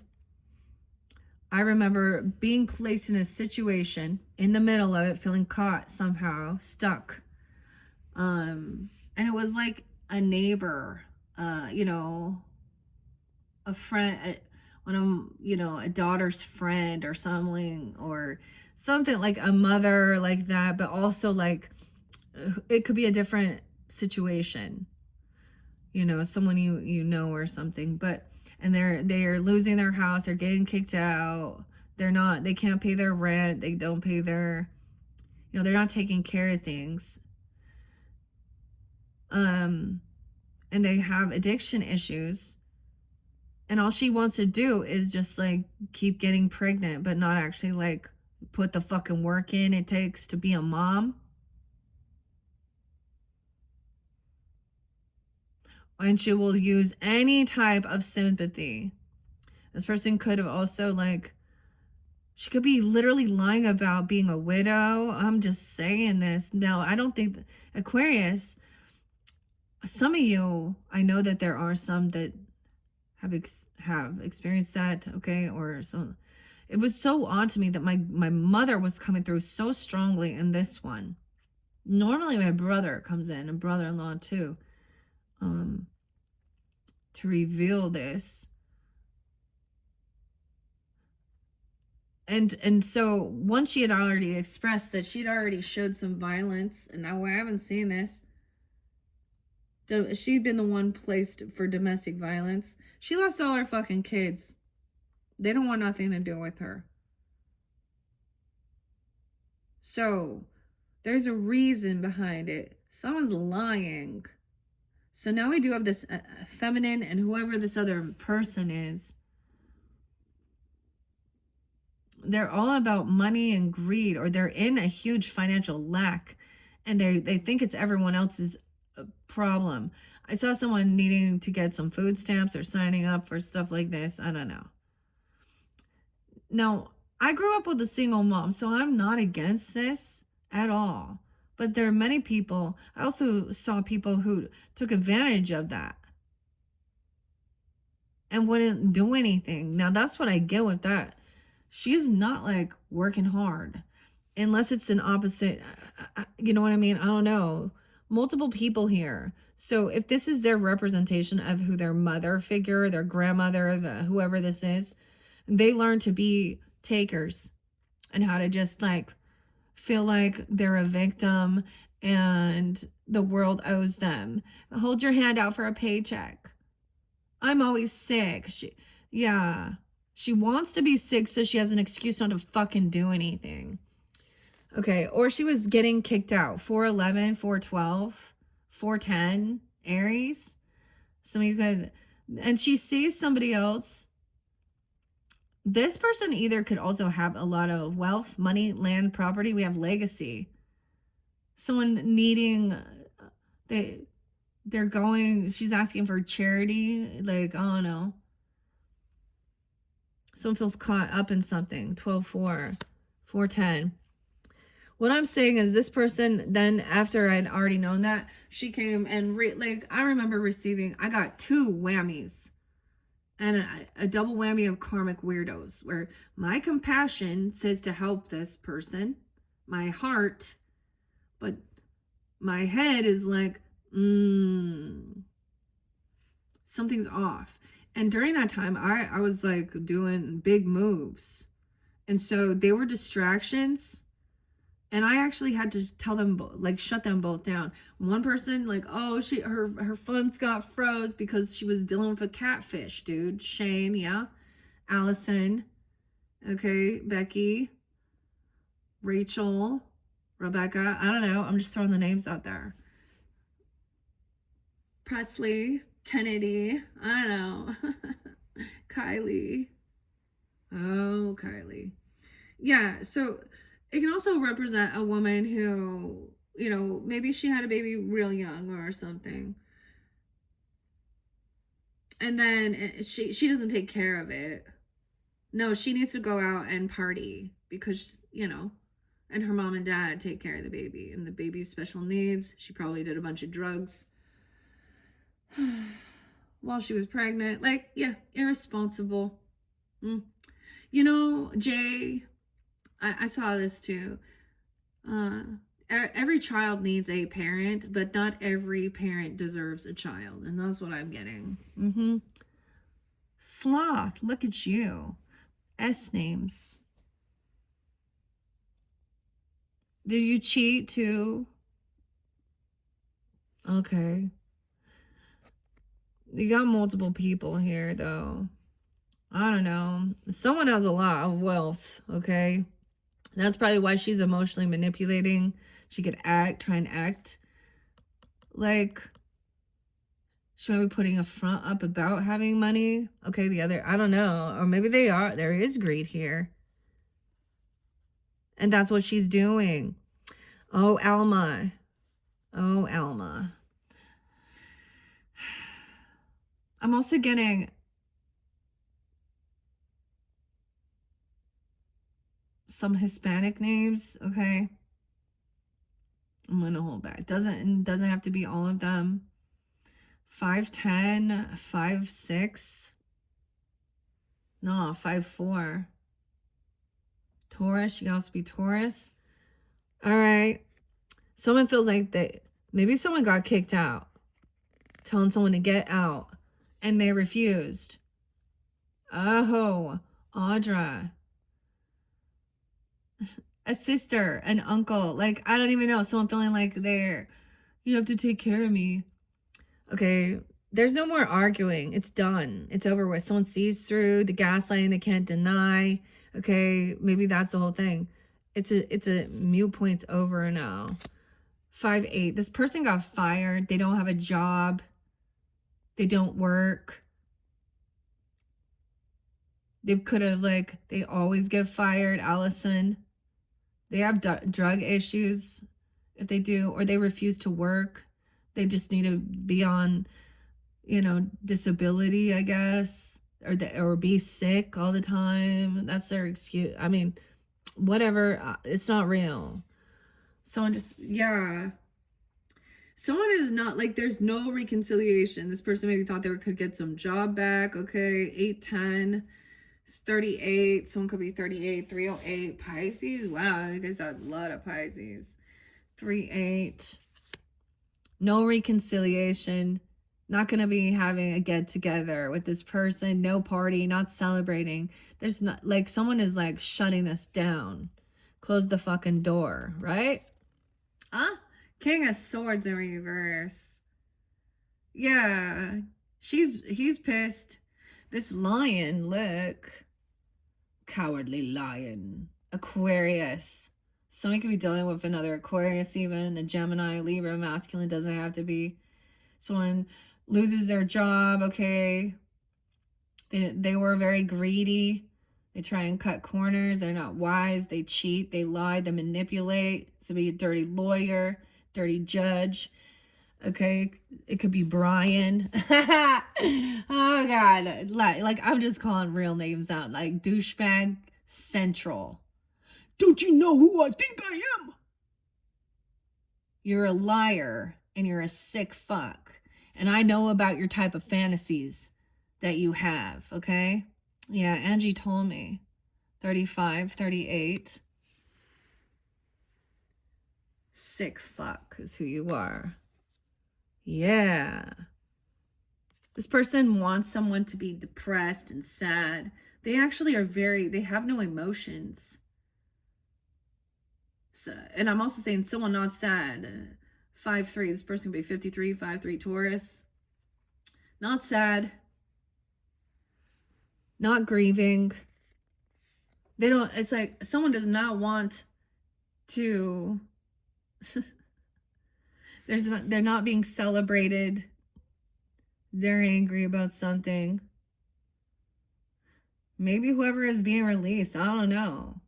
I remember being placed in a situation in the middle of it, feeling caught somehow, stuck. And it was like a neighbor, a friend, a daughter's friend or something like a mother like that, but also like it could be a different situation, someone or something, and they're losing their house, they're getting kicked out, they can't pay their rent, they don't pay their, they're not taking care of things, and they have addiction issues. And all she wants to do is just like keep getting pregnant, but not actually like put the fucking work in it takes to be a mom. and she will use any type of sympathy. This person could have also, like, she could be literally lying about being a widow. I'm just saying this. Now, I don't think Aquarius, some of you, I know that there are some that have experienced that, okay, or so. It was so odd to me that my mother was coming through so strongly in this one. Normally my brother comes in, and brother-in-law too, um to reveal this. And so once she had already expressed that she'd already showed some violence, and now I haven't seen this. She'd been the one placed for domestic violence. She lost all her fucking kids. They don't want nothing to do with her. So there's a reason behind it. Someone's lying. So now we do have this feminine, and whoever this other person is, they're all about money and greed, or they're in a huge financial lack, and they think it's everyone else's problem. I saw someone needing to get some food stamps or signing up for stuff like this. I don't know. Now, I grew up with a single mom, so I'm not against this at all. But there are many people, I also saw people who took advantage of that and wouldn't do anything. Now, that's what I get with that. She's not like working hard unless it's an opposite. You know what I mean? I don't know. Multiple people here. So if this is their representation of who their mother figure, their grandmother, whoever this is, they learn to be takers and how to just like feel like they're a victim and the world owes them. Hold your hand out for a paycheck. I'm always sick. She wants to be sick so she has an excuse not to fucking do anything. Okay, or she was getting kicked out. 411, 412, 410, Aries. Some of you could, and she sees somebody else. This person either could also have a lot of wealth, money, land, property. We have legacy. Someone needing, they're going, she's asking for charity. Like, I don't know. Someone feels caught up in something. 12-4, 410. What I'm saying is this person, then after I'd already known that, she came and like, I remember receiving, I got 2 whammies and a double whammy of karmic weirdos, where my compassion says to help this person, my heart, but my head is like, something's off. And during that time, I was like doing big moves. And so they were distractions. And I actually had to tell them, like, shut them both down. One person, like, oh, her funds got froze because she was dealing with a catfish, dude. Shane, yeah. Allison, okay. Becky, Rachel, Rebecca. I don't know. I'm just throwing the names out there. Presley, Kennedy. I don't know. Kylie. Oh, Kylie. Yeah, so it can also represent a woman who, you know, maybe she had a baby real young or something. And then she doesn't take care of it. No, she needs to go out and party because, you know, and her mom and dad take care of the baby and the baby's special needs. She probably did a bunch of drugs while she was pregnant. Like, yeah, irresponsible. You know, Jay, I saw this too. Every child needs a parent, but not every parent deserves a child. And that's what I'm getting. Sloth, look at you. S names. Did you cheat too? Okay. You got multiple people here though. I don't know. Someone has a lot of wealth, okay? That's probably why she's emotionally manipulating. She could try and act like she might be putting a front up about having money. Okay, the other, I don't know. Or maybe there is greed here. And that's what she's doing. Oh, Alma. Oh, Alma. I'm also getting some Hispanic names, okay? I'm gonna hold back. Doesn't have to be all of them. 5'10", 5'6". No, 5'4". Taurus, you can also be Taurus. All right. Someone feels like maybe someone got kicked out, telling someone to get out, and they refused. Oh, Audra. A sister, an uncle. Like, I don't even know. Someone feeling like you have to take care of me. Okay. There's no more arguing. It's done. It's over with. Someone sees through the gaslighting they can't deny. Okay. Maybe that's the whole thing. It's a mute point's over now. 5'8". This person got fired. They don't have a job. They don't work. They could have, they always get fired, Allison. They have drug issues if they do, or they refuse to work. They just need to be on, disability, I guess, or be sick all the time. That's their excuse. I mean, whatever. It's not real. Someone is not, there's no reconciliation. This person maybe thought they could get some job back. Okay, 810, 38. Someone could be 38, 308. Pisces. Wow, you guys have a lot of Pisces. 38. No reconciliation. Not going to be having a get together with this person. No party. Not celebrating. There's not, someone is shutting this down. Close the fucking door, right? Huh? King of Swords in reverse. Yeah. He's pissed. This lion, look. Cowardly lion. Aquarius. Someone could be dealing with another Aquarius even. A Gemini, Libra, masculine, doesn't have to be. Someone loses their job, okay. They were very greedy. They try and cut corners. They're not wise. They cheat. They lie. They manipulate. So be a dirty lawyer, dirty judge. Okay, it could be Brian. Oh God, I'm just calling real names out. Like douchebag central. Don't you know who I think I am? You're a liar and you're a sick fuck. And I know about your type of fantasies that you have, okay? Yeah, Angie told me. 35, 38. Sick fuck is who you are. Yeah. This person wants someone to be depressed and sad. They actually are they have no emotions. So, and I'm also saying someone not sad. 5'3", this person could be 53, 5'3", Taurus. Not sad. Not grieving. It's like someone does not want to, they're not being celebrated. They're angry about something. Maybe whoever is being released, I don't know.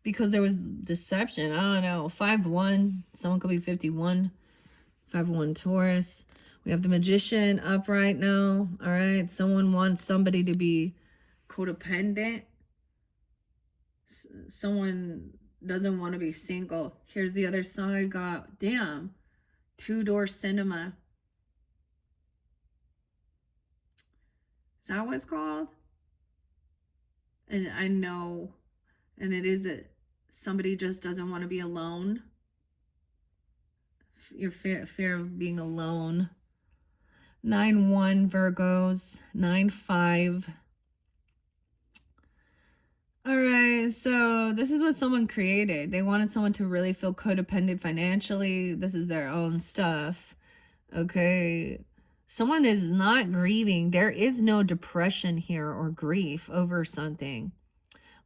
Because there was deception. I don't know. 5'1", someone could be 51. 5'1", Taurus. We have the Magician up right now. All right. Someone wants somebody to be codependent. Someone doesn't want to be single. Here's the other side. Got, damn, two-door cinema. Is that what it's called? And I know, and it is that somebody just doesn't want to be alone. Your fear of being alone. 9-1 Virgos. 9-5. All right, so this is what someone created. They wanted someone to really feel codependent financially. This is their own stuff. Okay. Someone is not grieving. There is no depression here or grief over something.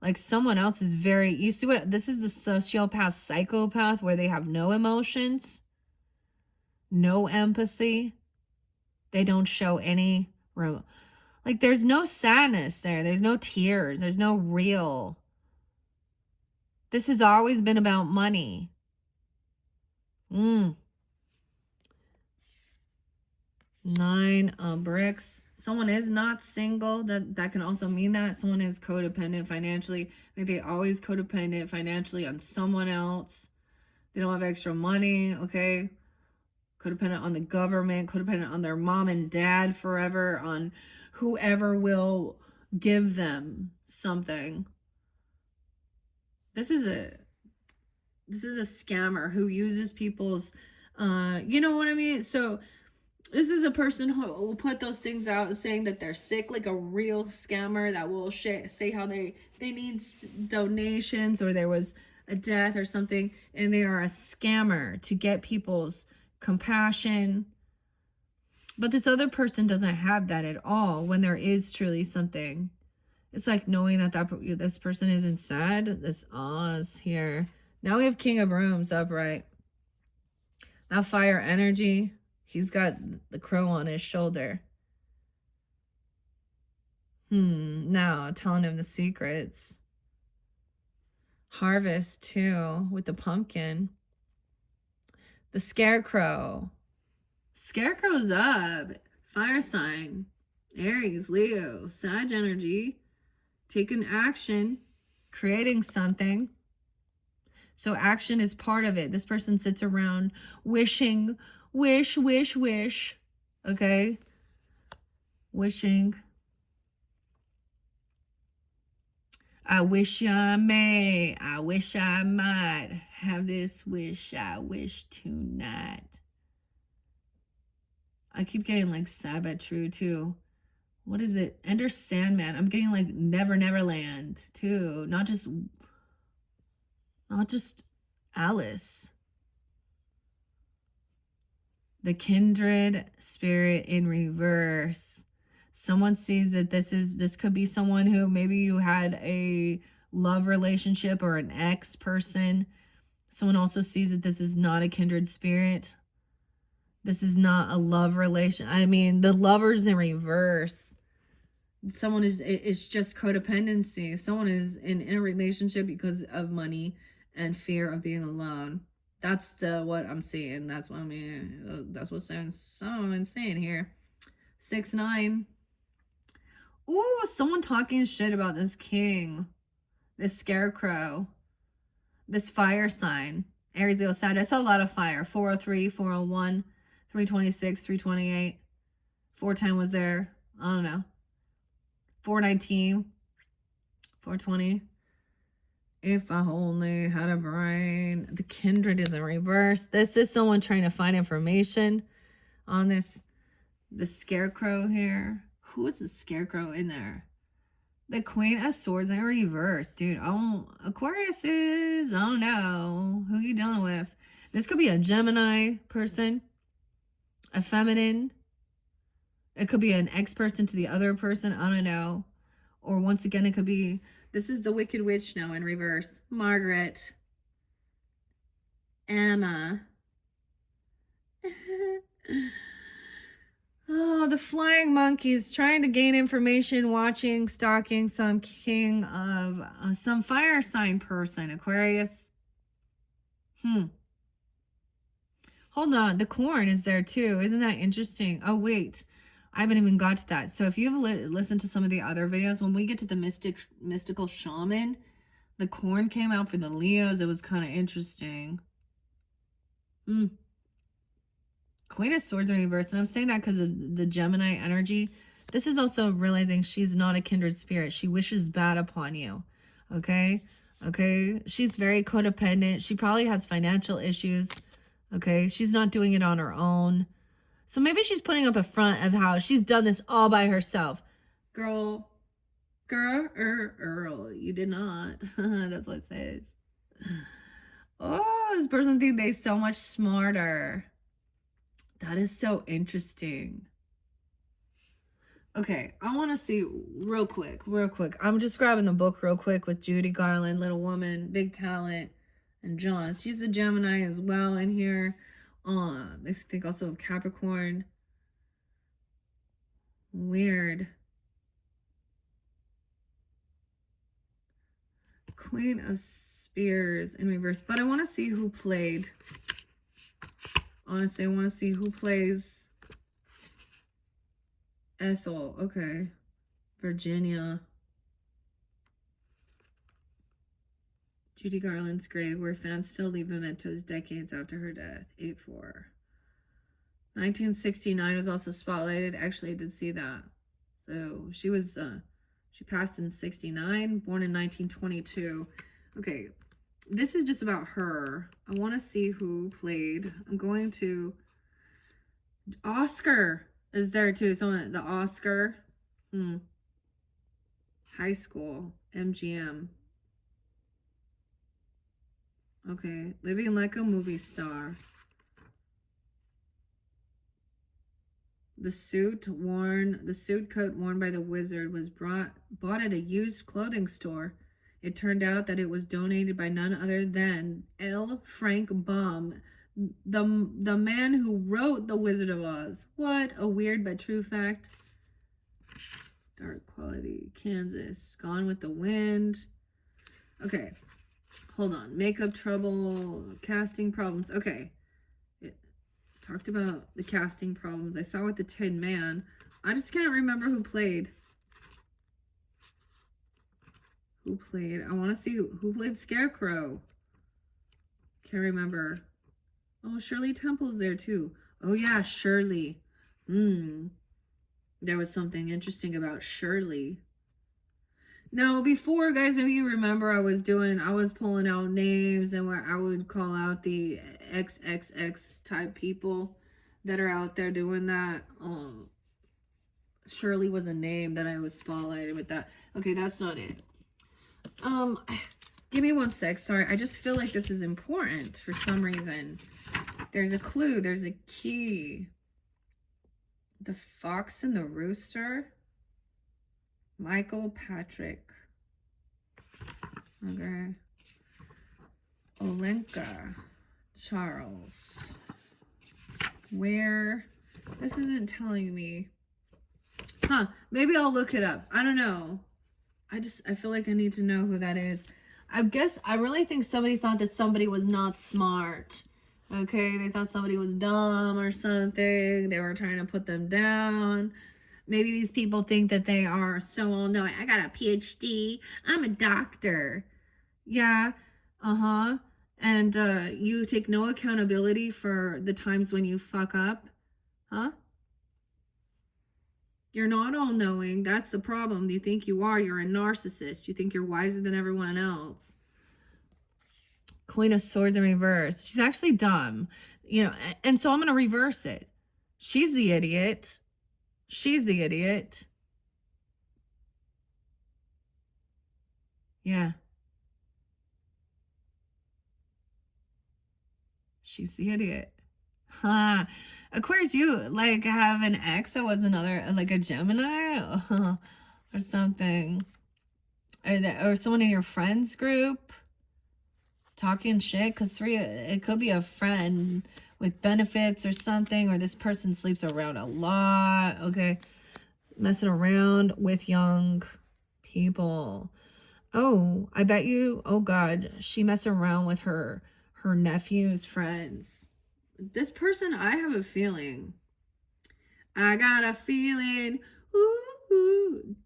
Like someone else is you see what, this is the sociopath, psychopath, where they have no emotions, no empathy. They don't show any, there's no sadness there. There's no tears. There's no real. This has always been about money. 9 bricks. Someone is not single. That can also mean that someone is codependent financially. Maybe they always codependent financially on someone else. They don't have extra money, okay? Codependent on the government, codependent on their mom and dad forever, on whoever will give them something. This is a scammer who uses people's you know what I mean? So this is a person who will put those things out saying that they're sick, like a real scammer that will say how they need donations or there was a death or something, and they are a scammer to get people's compassion. But this other person doesn't have that at all when there is truly something. It's like knowing that this person isn't sad. This Oz here. Now we have King of Brooms upright. Now fire energy. He's got the crow on his shoulder. Now telling him the secrets. Harvest too with the pumpkin. The scarecrow. Scarecrow's up. Fire sign. Aries, Leo, Sag energy. Taking action. Creating something. So action is part of it. This person sits around wishing. Wish. Okay? Wishing. I wish I may. I wish I might have this wish I wish tonight. I keep getting like Sabbath True too. What is it? Enter Sandman. I'm getting like Neverland too. Not just Alice. The kindred spirit in reverse. Someone sees that this could be someone who maybe you had a love relationship or an ex person. Someone also sees that this is not a kindred spirit. This is not a love relation. I mean, the lover's in reverse. Someone it's just codependency. Someone is in a relationship because of money and fear of being alone. That's what I'm seeing. That's what I mean. That's what sounds so insane here. 6-9. Ooh, someone talking shit about this king, this scarecrow, this fire sign. Aries, Leo, Sag. I saw a lot of fire. 403, 401, 326, 328. 410 was there. I don't know. 419, 420. If I only had a brain. The kindred is in reverse. This is someone trying to find information on the scarecrow here. Who is the scarecrow in there? The Queen of Swords in reverse, dude. Oh, Aquarius is, I don't know. Who you dealing with? This could be a Gemini person, a feminine. It could be an ex-person to the other person. I don't know. Or once again, it could be, this is the Wicked Witch now in reverse. Margaret. Emma. Oh, the flying monkeys trying to gain information, watching, stalking some king of some fire sign person. Aquarius. Hold on. The corn is there too. Isn't that interesting? Oh, wait. I haven't even got to that. So if you've listened to some of the other videos, when we get to the mystical shaman, the corn came out for the Leos. It was kind of interesting. Queen of Swords in reverse. And I'm saying that because of the Gemini energy. This is also realizing she's not a kindred spirit. She wishes bad upon you. Okay? Okay? She's very codependent. She probably has financial issues. Okay? She's not doing it on her own. So maybe she's putting up a front of how she's done this all by herself. Girl, you did not. That's what it says. Oh, this person thinks they're so much smarter. That is so interesting. Okay, I want to see real quick. I'm just grabbing the book real quick with Judy Garland, Little Woman, Big Talent, and John. She's a Gemini as well in here. Makes me think also of Capricorn. Weird. Queen of Spears in reverse. But I want to see who played. Honestly, I want to see who plays Ethel. Okay. Virginia. Judy Garland's grave, where fans still leave mementos decades after her death. 8-4. 1969 was also spotlighted. Actually, I did see that. So she was, she passed in 69, born in 1922. Okay, this is just about her. I want to see who played. I'm going to, Oscar is there too. Someone, the Oscar. High school, MGM. Okay, living like a movie star. The suit coat worn by the wizard was bought at a used clothing store. It turned out that it was donated by none other than L. Frank Baum, the man who wrote The Wizard of Oz. What a weird but true fact. Dark quality, Kansas. Gone with the Wind. Okay, hold on. Makeup trouble, casting problems. Okay. Talked about the casting problems. I saw with the Tin Man. I just can't remember who played. I want to see who played Scarecrow. Can't remember. Oh, Shirley Temple's there too. Oh yeah, Shirley. There was something interesting about Shirley. Now, before, guys, maybe you remember I was pulling out names and I would call out the XXX type people that are out there doing that. Shirley was a name that I was spotlighted with that. Okay, that's not it. Give me one sec. Sorry, I just feel like this is important for some reason. There's a clue. There's a key. The Fox and the Rooster. Michael Patrick. Okay. Olenka. Charles. Where? This isn't telling me. Maybe I'll look it up. I don't know. I feel like I need to know who that is. I really think somebody thought that somebody was not smart. Okay, they thought somebody was dumb or something. They were trying to put them down. Maybe these people think that they are so all-knowing. I got a PhD. I'm a doctor. Yeah, and you take no accountability for the times when you fuck up. Huh? You're not all-knowing. That's the problem. You think you are. You're a narcissist. You think you're wiser than everyone else. Queen of Swords in reverse. She's actually dumb. You know, and so I'm going to reverse it. She's the idiot. She's the idiot. Yeah. She's the idiot. Aquarius, you like have an ex that was like a Gemini or something. Or someone in your friends group talking shit, because 3, it could be a friend with benefits or something, or this person sleeps around a lot. Okay, messing around with young people. Oh, I bet you, oh God, she messed around with her nephew's friends. This person, I have a feeling. I got a feeling,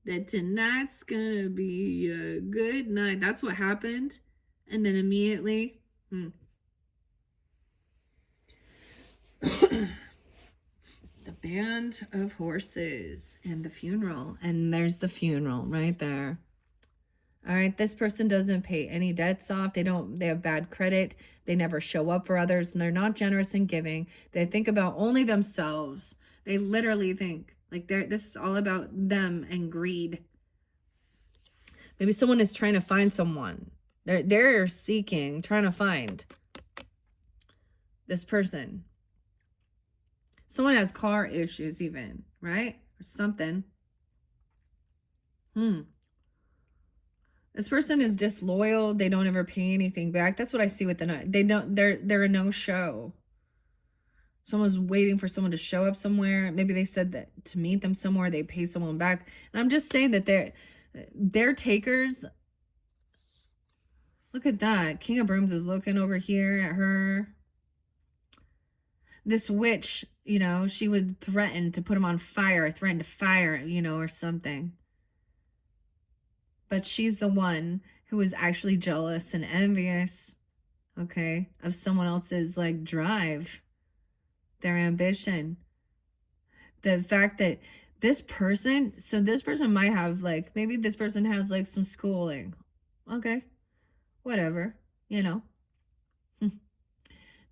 that tonight's gonna be a good night. That's what happened. And then immediately, the Band of Horses and the funeral. And there's the funeral right there. All right, this person doesn't pay any debts off. They have bad credit. They never show up for others, and they're not generous in giving. They think about only themselves. They literally think like this is all about them and greed. Maybe someone is trying to find someone. They're seeking, trying to find this person. Someone has car issues even, right? Or something. This person is disloyal. They don't ever pay anything back. That's what I see with the night. They're a no-show. Someone's waiting for someone to show up somewhere. Maybe they said that to meet them somewhere, they pay someone back. And I'm just saying that they're takers. Look at that. King of Brooms is looking over here at her. this witch, you know, she would threaten to put him on fire, threaten to fire, you know, or something. But she's the one who was actually jealous and envious, okay, of someone else's like drive, their ambition. The fact that this person, so this person might have like, maybe this person has like some schooling. Okay, whatever, you know.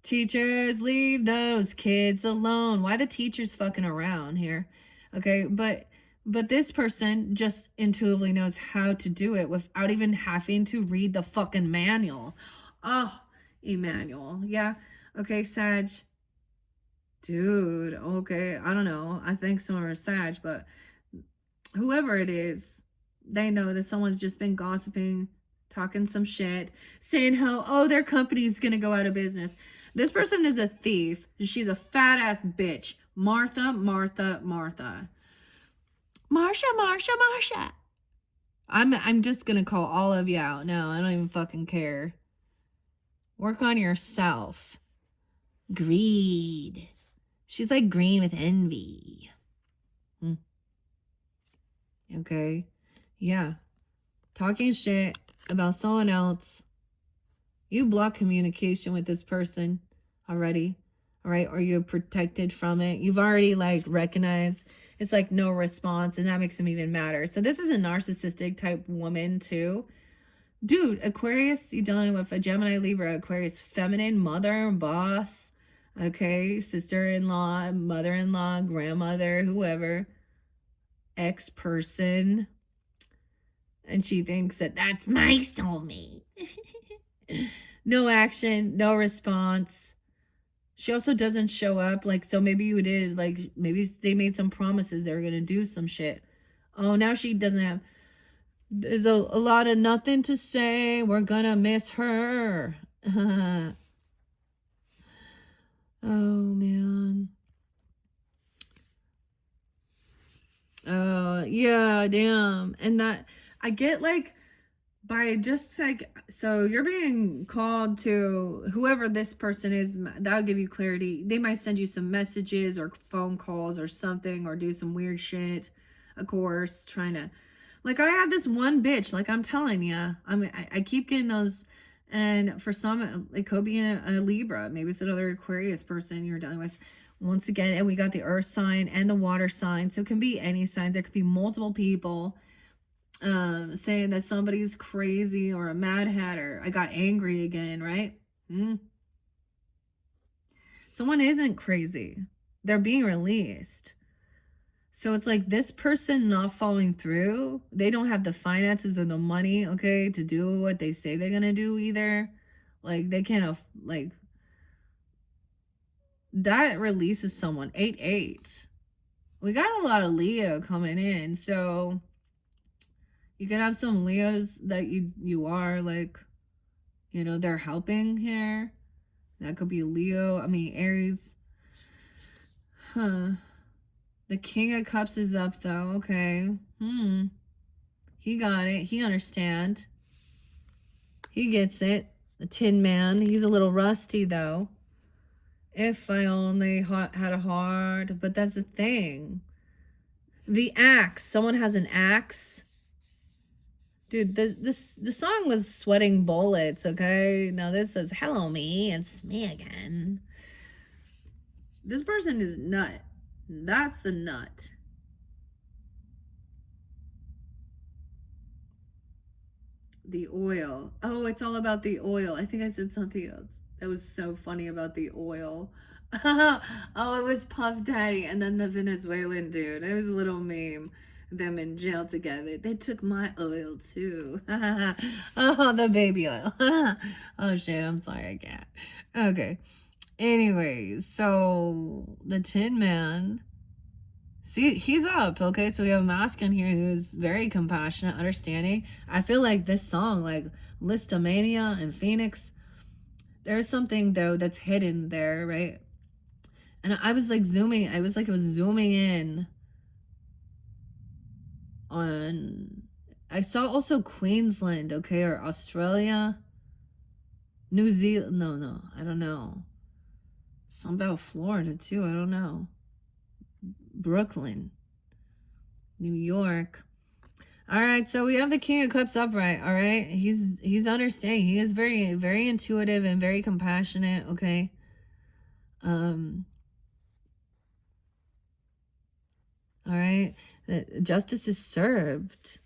Teachers, leave those kids alone. Why the teachers fucking around here? Okay, but this person just intuitively knows how to do it without even having to read the fucking manual. Oh, Emmanuel. Yeah. Okay, Sag. Dude, okay, I don't know. I think some are Sag, but whoever it is, they know that someone's just been gossiping, talking some shit, saying how, oh, their company's gonna go out of business. This person is a thief. She's a fat ass bitch. Martha, Martha, Martha. Marsha, Marsha, Marsha. I'm just gonna call all of you out. No, I don't even fucking care. Work on yourself. Greed. She's like green with envy. Okay? Yeah. Talking shit about someone else. You block communication with this person already, all right? Or you're protected from it. You've already like recognized it's like no response, and that makes them even madder. So this is a narcissistic type woman too. Dude, Aquarius, you're dealing with a Gemini, Libra, Aquarius, feminine, mother, boss, okay, sister-in-law, mother-in-law, grandmother, whoever, ex-person, and she thinks that that's my soulmate. No action, no response. She also doesn't show up. Like, so maybe you did, like, maybe they made some promises they were going to do some shit. Oh, now she doesn't have, there's a lot of nothing to say. We're going to miss her. Oh, man. Oh, yeah, damn. And that, I get like, by just like, so you're being called to whoever this person is, that'll give you clarity. They might send you some messages or phone calls or something, or do some weird shit, of course, trying to, like, I have this one bitch, like, I'm telling you, I keep getting those. And for some, it could be a Libra, maybe it's another Aquarius person you're dealing with once again. And we got the earth sign and the water sign, so it can be any sign. There could be multiple people saying that somebody's crazy or a mad hatter. I got angry again, right? Someone isn't crazy. They're being released. So it's like this person not following through. They don't have the finances or the money, okay, to do what they say they're gonna do either. Like, they can't, like, that releases someone. 8-8. We got a lot of Leo coming in, so you can have some Leos that you are like, you know, they're helping here. That could be Leo. I mean, Aries. Huh. The King of Cups is up though. Okay. He got it. He understand. He gets it. The Tin Man. He's a little rusty though. If I only had a heart. But that's the thing. The axe. Someone has an axe. Dude, the song was Sweating Bullets, okay? Now this says, hello me, it's me again. This person is nut. That's the nut. The oil. Oh, it's all about the oil. I think I said something else. That was so funny about the oil. Oh, it was Puff Daddy and then the Venezuelan dude. It was a little meme. Them in jail together. They took my oil too. Oh, the baby oil. Oh shit, I'm sorry, I can't. Okay. Anyways, so the Tin Man, see, he's up. Okay, so we have a masculine here who's very compassionate, understanding. I feel like this song, like Listomania and Phoenix, there's something though that's hidden there, right? And I was like zooming, it was zooming in on, I saw also Queensland, okay, or Australia, New Zealand, no, I don't know. Something about Florida too. I don't know. Brooklyn, New York. All right, so we have the King of Cups upright. All right, he's understanding. He is very, very intuitive and very compassionate. Okay. All right, the justice is served.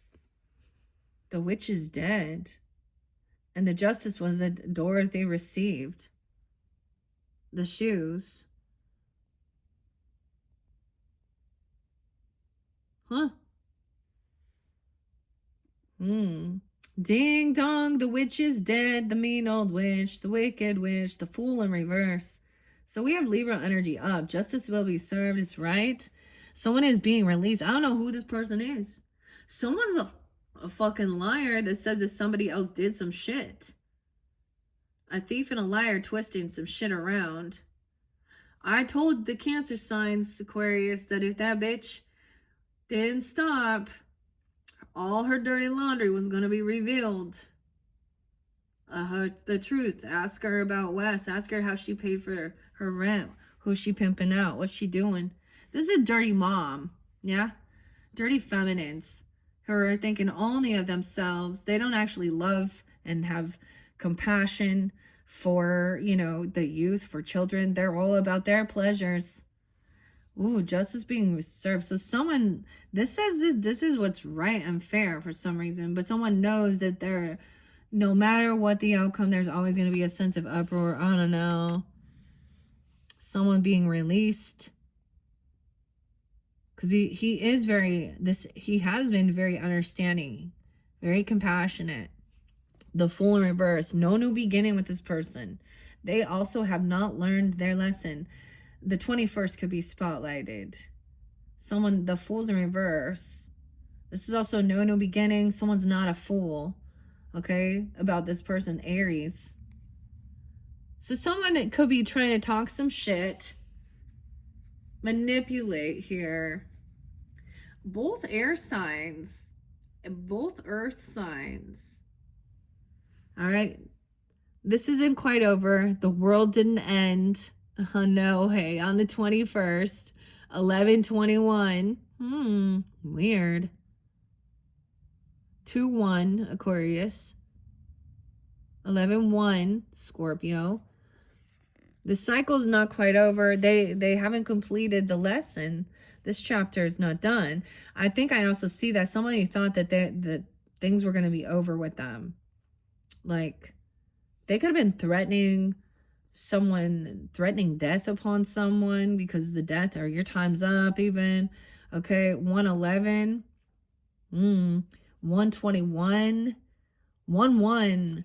The witch is dead, and the justice was that Dorothy received the shoes. Huh? Ding dong, the witch is dead, the mean old witch, the wicked witch, the fool in reverse. So we have Libra energy up. Justice will be served. It's right. Someone is being released. I don't know who this person is. Someone's a fucking liar that says that somebody else did some shit. A thief and a liar twisting some shit around. I told the Cancer signs, Aquarius, that if that bitch didn't stop, all her dirty laundry was going to be revealed. The truth. Ask her about Wes. Ask her how she paid for her rent. Who's she pimping out? What's she doing? This is a dirty mom. Yeah? Dirty feminines who are thinking only of themselves. They don't actually love and have compassion for, you know, the youth, for children. They're all about their pleasures. Ooh, justice being served. So someone, this says this is what's right and fair for some reason, but someone knows that they're, no matter what the outcome, there's always going to be a sense of uproar. I don't know. Someone being released. Because he is very, he has been very understanding, very compassionate. The Fool in reverse. No new beginning with this person. They also have not learned their lesson. The 21st could be spotlighted. Someone, the Fool's in reverse. This is also no new beginning. Someone's not a fool. Okay? About this person, Aries. So someone could be trying to talk some shit. Manipulate here. Both air signs. And both earth signs. Alright? This isn't quite over. The world didn't end. Oh no, hey, on the 21st, 11/21. Weird. 2/1 Aquarius. 11/1 Scorpio. The cycle's not quite over. They haven't completed the lesson. This chapter is not done. I think I also see that somebody thought that that things were going to be over with them. Like, they could have been threatening death upon someone because the death, or your time's up even. Okay, 111, 121, 11.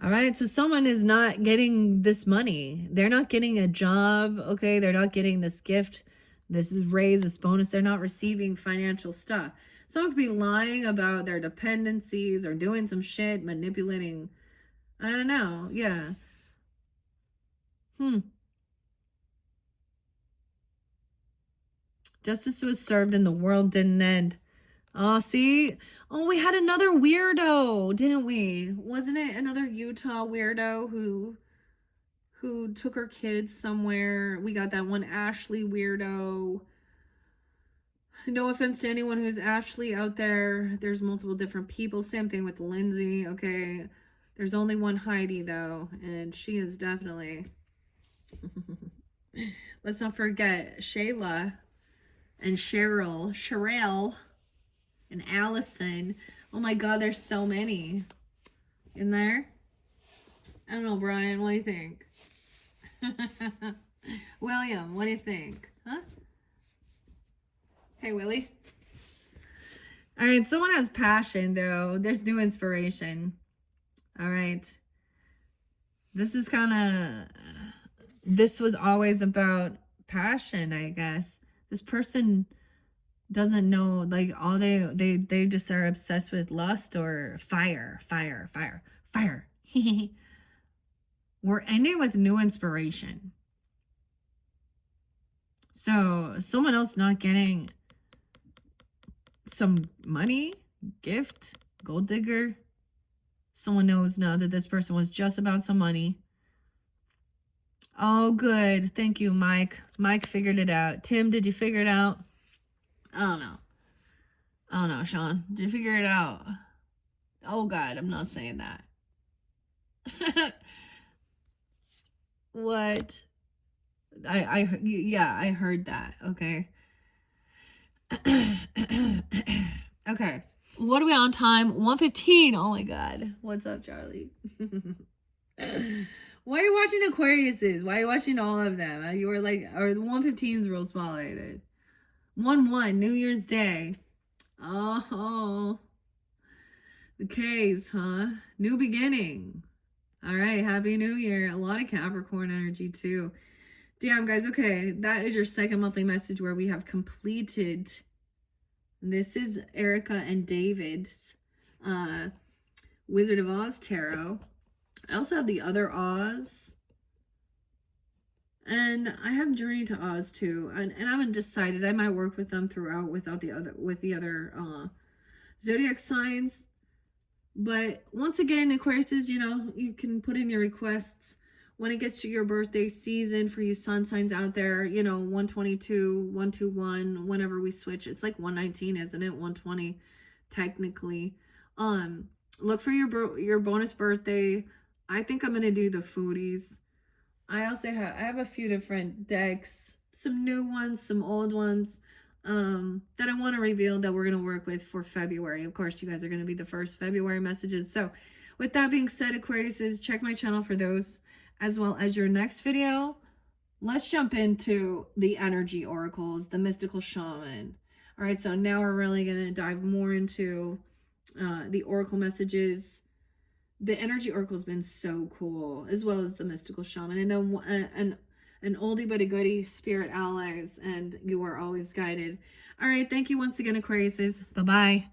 All right, so someone is not getting this money. They're not getting a job. Okay, they're not getting this gift, this raise, this bonus. They're not receiving financial stuff. Someone could be lying about their dependencies or doing some shit, manipulating. I don't know. Yeah. Justice was served and the world didn't end. Oh, see? Oh, we had another weirdo, didn't we? Wasn't it another Utah weirdo who took her kids somewhere? We got that one Ashley weirdo. No offense to anyone who's Ashley out there. There's multiple different people. Same thing with Lindsay, okay? There's only one Heidi, though, and she is definitely... Let's not forget Shayla and Sherelle, and Allison. Oh my God, there's so many in there. I don't know, Brian, what do you think? William, what do you think? Huh? Hey, Willie. All right, someone has passion, though. There's new inspiration. All right. This is kind of... This was always about passion, I guess. This person doesn't know, like, all they just are obsessed with lust or fire. We're ending with new inspiration. So someone else not getting some money, gift, gold digger. Someone knows now that this person was just about some money. Oh, good. Thank you, Mike. Mike figured it out. Tim, did you figure it out? I don't know. I don't know, Sean. Did you figure it out? Oh, God, I'm not saying that. What? Yeah, I heard that. Okay. Okay. What are we on time? 1:15. Oh my god. What's up, Charlie? Why are you watching Aquariuses? Why are you watching all of them? You were like, or the 1:15's real spotlighted. 1/1, New Year's Day. Oh, the K's, huh? New beginning. All right, Happy New Year. A lot of Capricorn energy too. Damn, guys. Okay, that is your second monthly message where we have completed. This is Erica and David's Wizard of Oz tarot. I also have the other Oz. And I have Journey to Oz too. And I haven't decided. I might work with them throughout with the other zodiac signs. But once again, Aquarius, you can put in your requests when it gets to your birthday season for you sun signs out there, 122, 121, whenever we switch. It's like 119, isn't it? 120 technically. Look for your bonus birthday. I think I'm going to do the foodies. I have a few different decks, some new ones, some old ones. That I want to reveal that we're going to work with for February. Of course, you guys are going to be the first February messages. So with that being said, Aquariuses, check my channel for those, as well as your next video. Let's jump into the energy oracles, the mystical shaman. All right, so now we're really going to dive more into the oracle messages. The energy oracle has been so cool, as well as the mystical shaman. And then an oldie but a goodie, spirit allies, and you are always guided. All right, thank you once again, Aquariuses. Bye-bye.